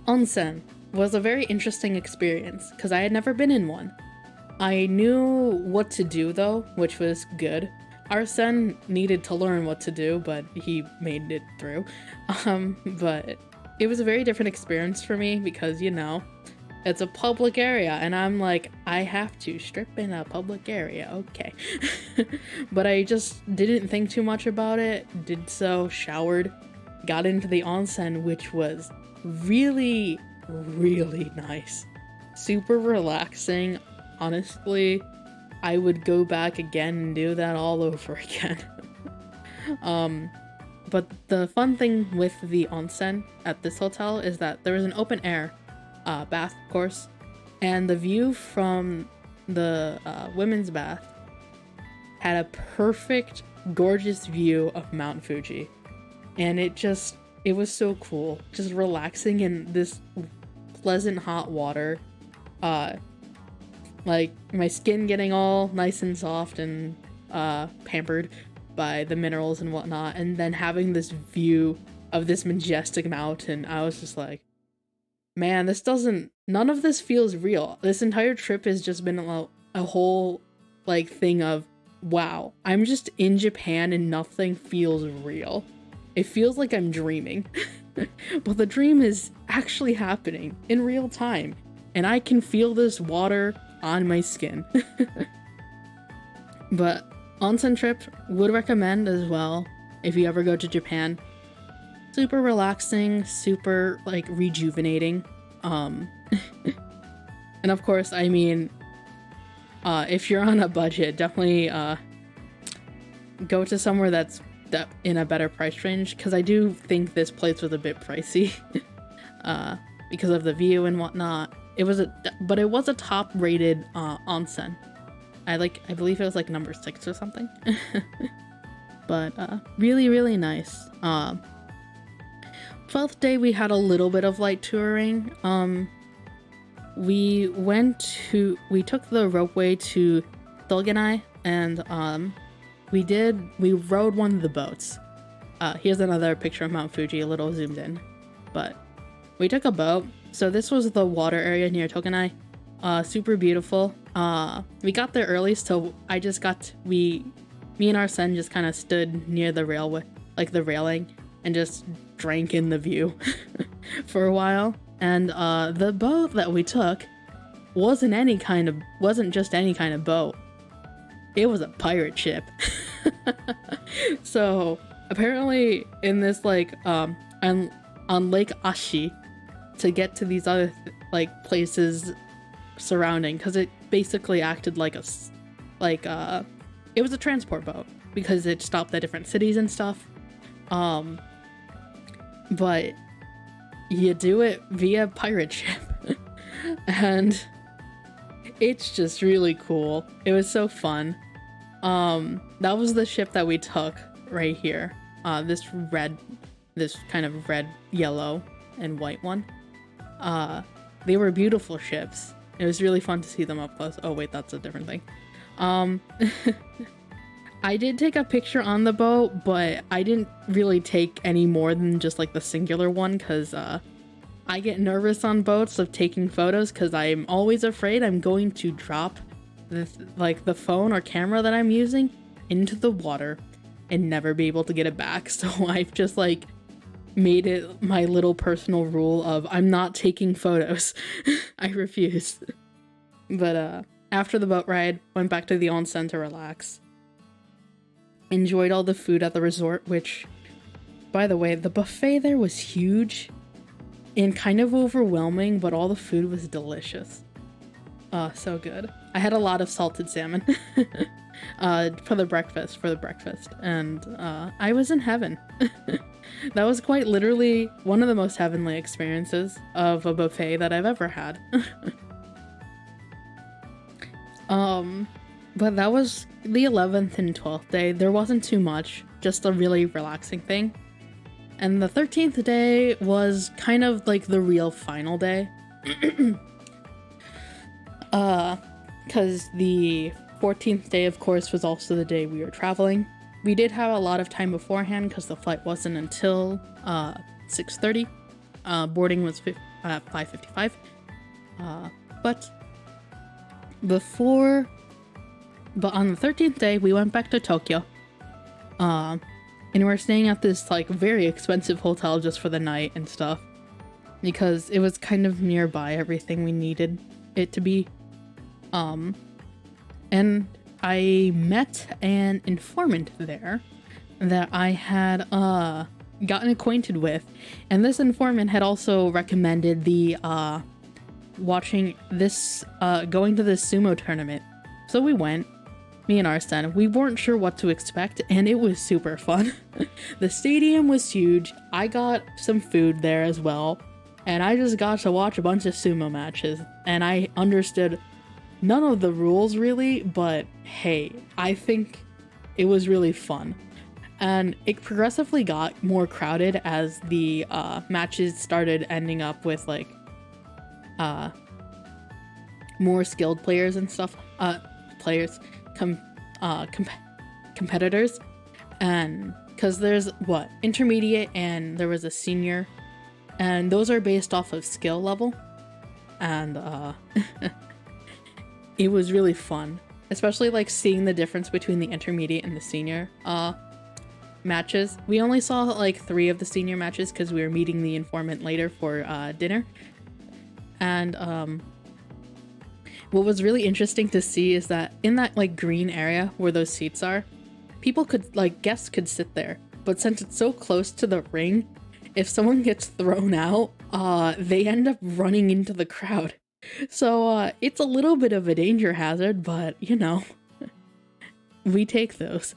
onsen was a very interesting experience because I had never been in one. I knew what to do though, which was good. Our son needed to learn what to do, but he made it through. But it was a very different experience for me because, you know, it's a public area and I'm like, I have to strip in a public area, okay. But I just didn't think too much about it, did so, showered, got into the onsen, which was really, really nice. Super relaxing. Honestly, I would go back again and do that all over again. But the fun thing with the onsen at this hotel is that there was an open air bath, of course, and the view from the women's bath had a perfect, gorgeous view of Mount Fuji. And it was so cool. Just relaxing in this pleasant hot water. Like my skin getting all nice and soft and pampered by the minerals and whatnot, and then having this view of this majestic mountain. I was just like, man, none of this feels real. This entire trip has just been a whole like thing of, wow, I'm just in Japan and nothing feels real. It feels like I'm dreaming. But the dream is actually happening in real time, and I can feel this water on my skin. But onsen trip, would recommend as well if you ever go to Japan. Super relaxing, super like rejuvenating. And of course, I mean, if you're on a budget, definitely go to somewhere that's in a better price range, because I do think this place was a bit pricey because of the view and whatnot. But it was a top rated onsen. I believe it was like number 6 or something. But really, really nice. 12th day we had a little bit of light touring. We took the ropeway to Dolgenai, and we rode one of the boats. Here's another picture of Mount Fuji, a little zoomed in. But we took a boat. So this was the water area near Togenai. Super beautiful. We got there early, so me and our son just kind of stood near the railway, like the railing, and just drank in the view for a while. And the boat that we took wasn't just any kind of boat. It was a pirate ship. So apparently in this like on Lake Ashi, to get to these other places surrounding, because it basically acted like it was a transport boat because it stopped at different cities and stuff. But you do it via pirate ship. And it's just really cool. It was so fun. That was the ship that we took right here. This kind of red, yellow, and white one. They were beautiful ships. It was really fun to see them up close. Oh wait, that's a different thing. I did take a picture on the boat, but I didn't really take any more than just like the singular one, because I get nervous on boats of taking photos because I'm always afraid I'm going to drop the phone or camera that I'm using into the water and never be able to get it back. So I've just made it my little personal rule of I'm not taking photos. I refuse. But after the boat ride, went back to the onsen to relax. Enjoyed all the food at the resort, which, by the way, the buffet there was huge and kind of overwhelming, but all the food was delicious. So good. I had a lot of salted salmon for the breakfast, and I was in heaven. That was quite literally one of the most heavenly experiences of a buffet that I've ever had. But that was the 11th and 12th day. There wasn't too much, just a really relaxing thing. And the 13th day was kind of like the real final day. Because the 14th day, of course, was also the day we were traveling. We did have a lot of time beforehand because the flight wasn't until 6:30. Boarding was 5:55. But on the 13th day, we went back to Tokyo. And we're staying at this like very expensive hotel just for the night and stuff, because it was kind of nearby everything we needed it to be. And I met an informant there that I had gotten acquainted with, and this informant had also recommended the going to this sumo tournament. So we went, me and Arsene. We weren't sure what to expect, and it was super fun. The stadium was huge. I got some food there as well, and I just got to watch a bunch of sumo matches, and I understood none of the rules really, but hey, I think it was really fun. And it progressively got more crowded as the matches started ending up with like more skilled players and stuff. Competitors. And because there's intermediate, and there was a senior, and those are based off of skill level. And it was really fun, especially like seeing the difference between the intermediate and the senior matches. We only saw like 3 of the senior matches because we were meeting the informant later for dinner. And what was really interesting to see is that in that like green area where those seats are, guests could sit there, but since it's so close to the ring, if someone gets thrown out, they end up running into the crowd. So it's a little bit of a danger hazard, but you know, we take those.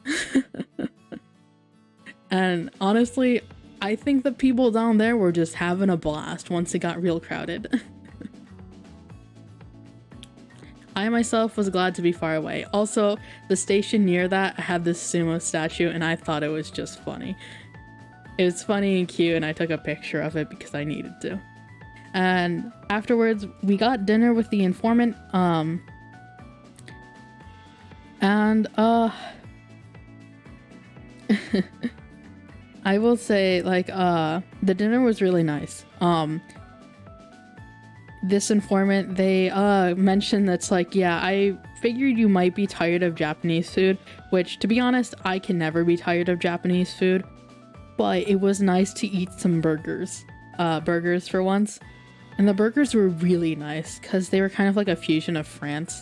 And honestly, I think the people down there were just having a blast once it got real crowded. I myself was glad to be far away. Also, the station near that had this sumo statue, and I thought it was just funny. It was funny and cute, and I took a picture of it because I needed to. And afterwards, we got dinner with the informant, I will say, like, the dinner was really nice. This informant, they mentioned that's like, yeah, I figured you might be tired of Japanese food, which, to be honest, I can never be tired of Japanese food, but it was nice to eat some burgers for once. And the burgers were really nice because they were kind of like a fusion of French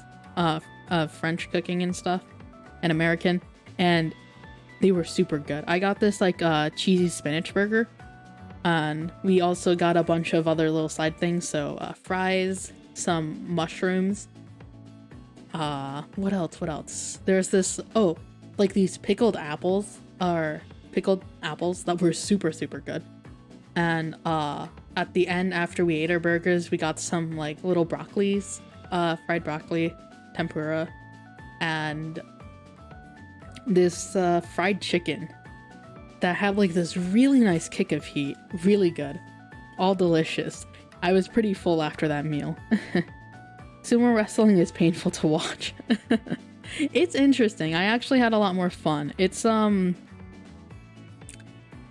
cooking and stuff, and American, and they were super good. I got this like cheesy spinach burger, and we also got a bunch of other little side things, so fries, some mushrooms, what else? There's this, like these pickled apples that were super good. And at the end, after we ate our burgers, we got some like little broccolis, fried broccoli, tempura, and this fried chicken that had like this really nice kick of heat. Really good. All delicious. I was pretty full after that meal. Sumo wrestling is painful to watch. It's interesting. I actually had a lot more fun. It's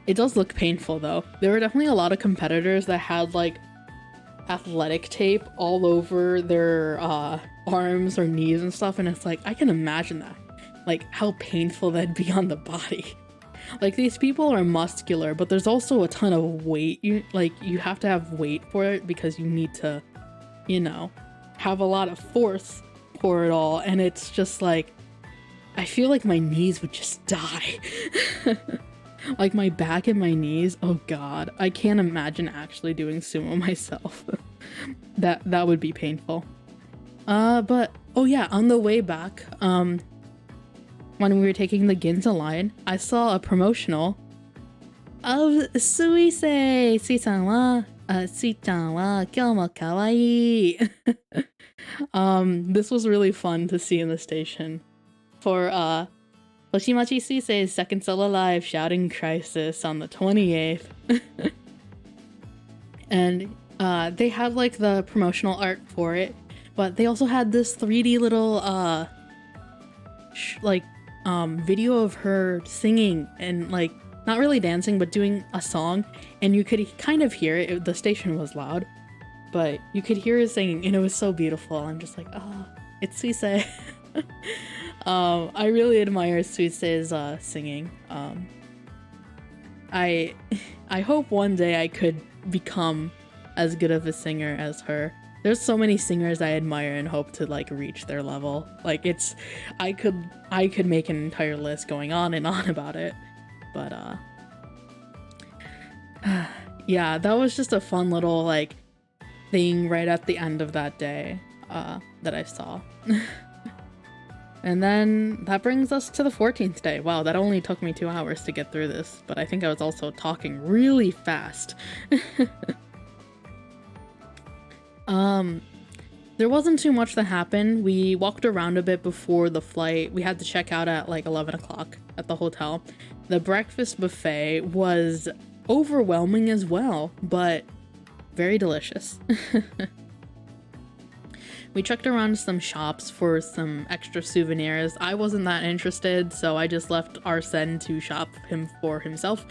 it does look painful though. There were definitely a lot of competitors that had like athletic tape all over their arms or knees and stuff, and it's like, I can imagine that. Like how painful that'd be on the body. Like these people are muscular, but there's also a ton of weight. You have to have weight for it because you need to, you know, have a lot of force for it all. And it's just like, I feel like my knees would just die. Like my back and my knees, oh god, I can't imagine actually doing sumo myself. That would be painful. But oh yeah, on the way back, when we were taking the Ginza line, I saw a promotional of Suisei. Sui-san wa Sui-chan wa kyou mo kawaii. This was really fun to see in the station for Hoshimachi Suisei's second solo live Shouting Crisis on the 28th. And they had like the promotional art for it, but they also had this 3D little video of her singing and like not really dancing, but doing a song, and you could kind of hear it. The station was loud, but you could hear her singing, and it was so beautiful. I'm just like, oh, it's Suise. I really admire Suise's singing. I hope one day I could become as good of a singer as her. There's so many singers I admire and hope to like reach their level. Like I could make an entire list going on and on about it. But yeah, that was just a fun little like thing right at the end of that day that I saw. And then that brings us to the 14th day. Wow, that only took me 2 hours to get through this, but I think I was also talking really fast. There wasn't too much that happened. We walked around a bit before the flight. We had to check out at like 11 o'clock at the hotel. The breakfast buffet was overwhelming as well, but very delicious. We checked around some shops for some extra souvenirs. I wasn't that interested, so I just left Arsene to shop him for himself,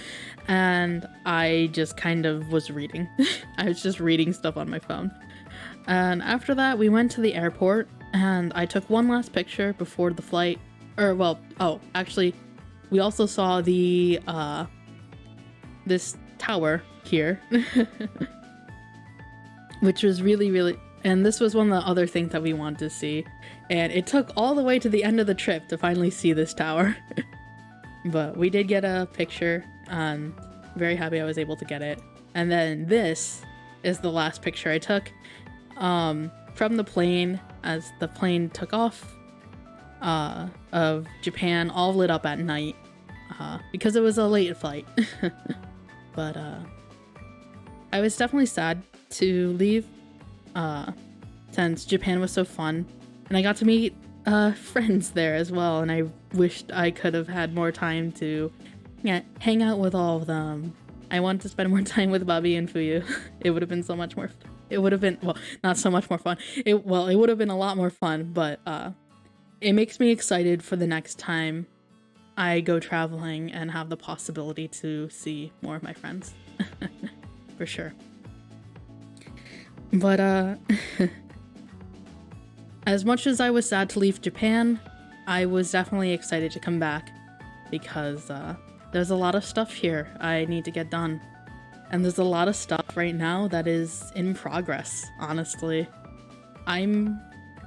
and I just kind of was reading. I was just reading stuff on my phone. And after that, we went to the airport, and I took one last picture before the flight. Actually, we also saw the, this tower here, which was really, and this was one of the other things that we wanted to see, and it took all the way to the end of the trip to finally see this tower. But we did get a picture, and very happy I was able to get it. And then this is the last picture I took from the plane as the plane took off of Japan, all lit up at night because it was a late flight. But I was definitely sad to leave since Japan was so fun, and I got to meet friends there as well, and I wished I could have had more time to hang out with all of them. I wanted to spend more time with Bobby and Fuyu. It would have been so much more it would have been, well, not so much more fun. It would have been a lot more fun, but it makes me excited for the next time I go traveling and have the possibility to see more of my friends. For sure. But as much as I was sad to leave Japan, I was definitely excited to come back because there's a lot of stuff here I need to get done. And there's a lot of stuff right now that is in progress, honestly. I'm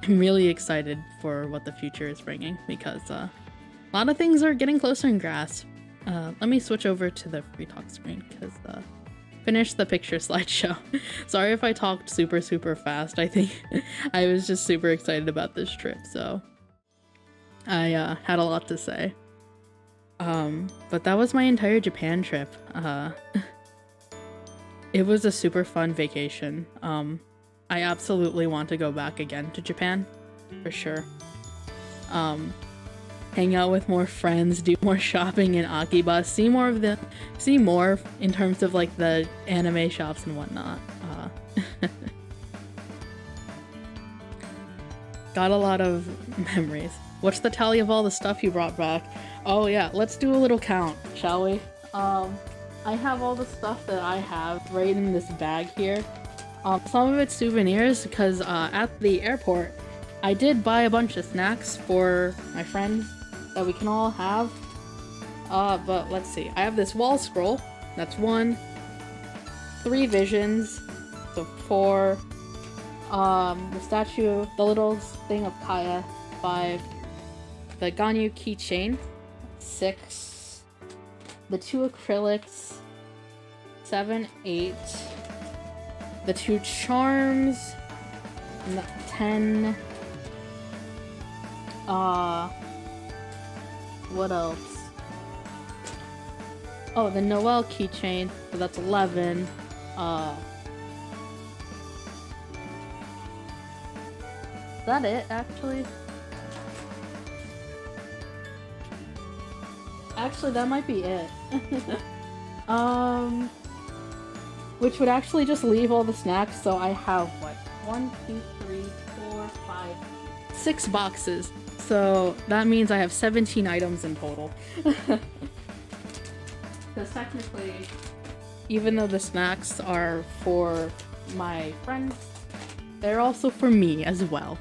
really excited for what the future is bringing because a lot of things are getting closer in grasp. Let me switch over to the free talk screen because finish the picture slideshow. Sorry if I talked super fast. I think I was just super excited about this trip, so I had a lot to say. But that was my entire Japan trip. It was a super fun vacation. I absolutely want to go back again to Japan, for sure. Hang out with more friends, do more shopping in Akiba, see more in terms of like the anime shops and whatnot. Got a lot of memories. What's the tally of all the stuff you brought back? Oh yeah, let's do a little count, shall we? I have all the stuff that I have right in this bag here. Some of it's souvenirs because at the airport, I did buy a bunch of snacks for my friends that we can all have. But let's see. I have this wall scroll. That's 1. 3 visions. So 4. The statue, the little thing of Kaya. 5. The Ganyu keychain. 6. The 2 acrylics. 7, 8. The 2 charms. 10. What else? Oh, the Noel keychain. So that's 11. Is that it, actually? Actually, that might be it. Which would actually just leave all the snacks, so I have, what? 1, 2, 3, 4, 5, 6 boxes. So that means I have 17 items in total. Because technically, even though the snacks are for my friends, they're also for me as well.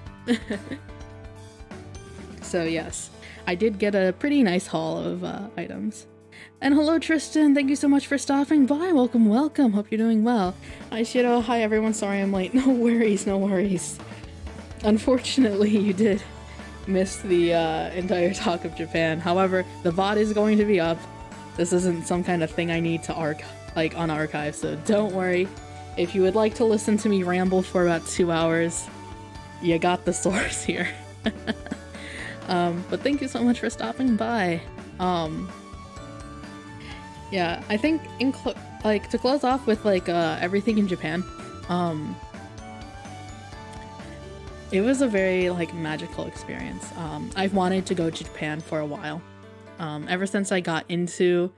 So yes, I did get a pretty nice haul of items. And hello Tristan, thank you so much for stopping by. Welcome, welcome. Hope you're doing well. Hi Shiro, hi everyone, sorry I'm late. No worries, no worries. Unfortunately, you did miss the entire talk of Japan. However, the VOD is going to be up. This isn't some kind of thing I need to unarchive, so don't worry. If you would like to listen to me ramble for about 2 hours, you got the source here. But thank you so much for stopping by. Yeah, I think to close off with everything in Japan, it was a very magical experience. I've wanted to go to Japan for a while. Ever since I got into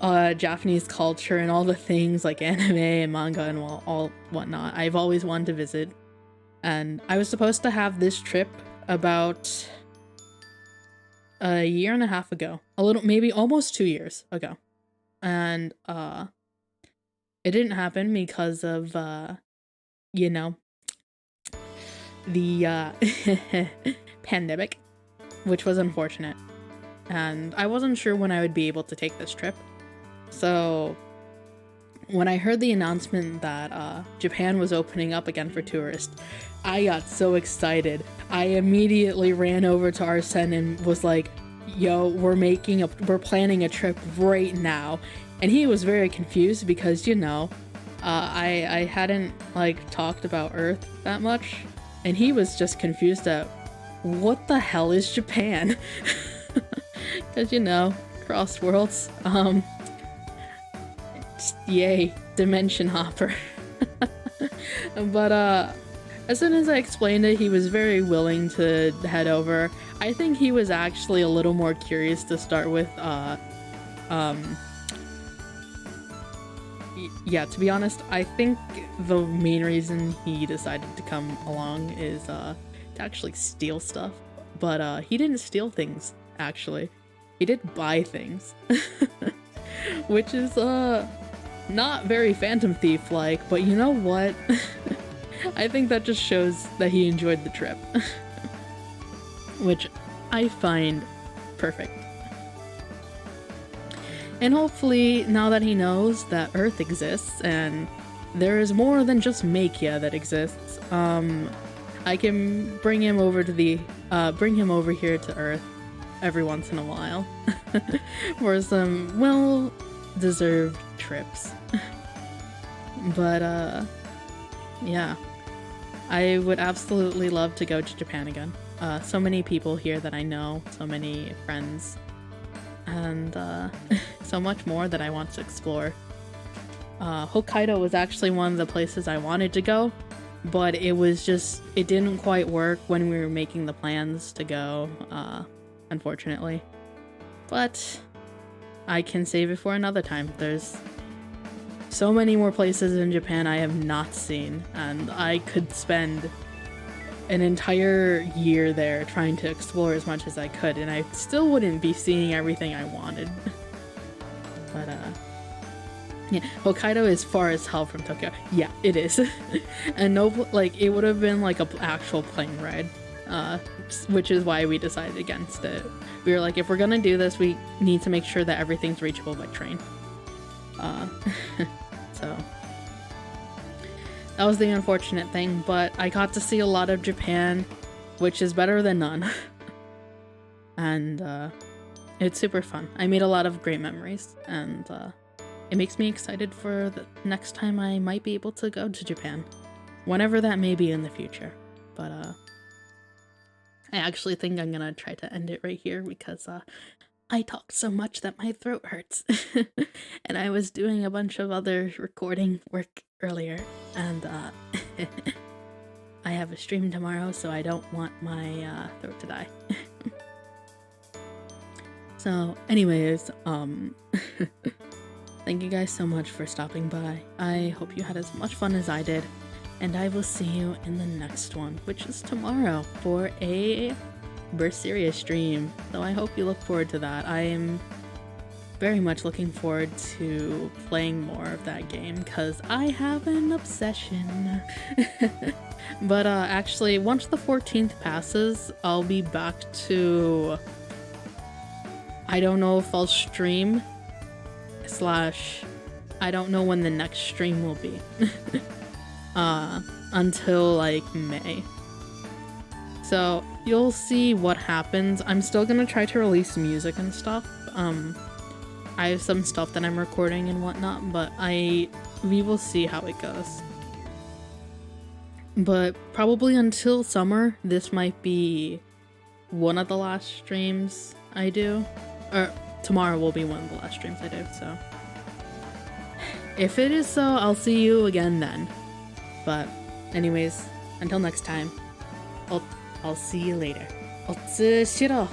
Japanese culture and all the things like anime and manga and all whatnot, I've always wanted to visit. And I was supposed to have this trip about a year and a half ago. Maybe almost 2 years ago. And it didn't happen because of the pandemic, which was unfortunate. And I wasn't sure when I would be able to take this trip. So when I heard the announcement that Japan was opening up again for tourists, I got so excited. I immediately ran over to Arsene and was like, yo, we're planning a trip right now. And he was very confused because, I hadn't talked about Earth that much. And he was just confused at what the hell is Japan? Because, cross worlds. Yay, dimension hopper. But as soon as I explained it, he was very willing to head over. I think he was actually a little more curious to start with. Yeah, to be honest, I think the main reason he decided to come along is to actually steal stuff. But he didn't steal things, actually. He did buy things. Which is not very Phantom Thief-like, but you know what? I think that just shows that he enjoyed the trip. Which I find perfect. And hopefully, now that he knows that Earth exists and there is more than just Makia that exists, I can bring him over here to Earth every once in a while for some well-deserved trips. But yeah, I would absolutely love to go to Japan again. So many people here that I know, so many friends, and so much more that I want to explore. Hokkaido was actually one of the places I wanted to go, but it didn't quite work when we were making the plans to go, unfortunately. But I can save it for another time. There's so many more places in Japan I have not seen, and I could spend an entire year there trying to explore as much as I could, and I still wouldn't be seeing everything I wanted. But yeah, Hokkaido is far as hell from Tokyo. Yeah, it is. And it would have been like a actual plane ride, which is why we decided against it. We were like, if we're gonna do this, we need to make sure that everything's reachable by train. So that was the unfortunate thing, but I got to see a lot of Japan, which is better than none. And it's super fun. I made a lot of great memories, and it makes me excited for the next time I might be able to go to Japan, whenever that may be in the future. But I actually think I'm gonna try to end it right here because I talked so much that my throat hurts. And I was doing a bunch of other recording work earlier, and I have a stream tomorrow, so I don't want my throat to die. So anyways, thank you guys so much for stopping by. I hope you had as much fun as I did, and I will see you in the next one, which is tomorrow for a Berseria stream. So I hope you look forward to that. I am very much looking forward to playing more of that game because I have an obsession. But actually, once the 14th passes, I'll be back to... I don't know if I'll stream, / I don't know when the next stream will be. Until like May. So you'll see what happens. I'm still gonna try to release music and stuff. I have some stuff that I'm recording and whatnot, but we will see how it goes. But probably until summer, this might be one of the last streams I do. Or tomorrow will be one of the last streams I do, so. If it is so, I'll see you again then. But anyways, until next time, I'll see you later. Tsume Shiro.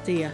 See ya.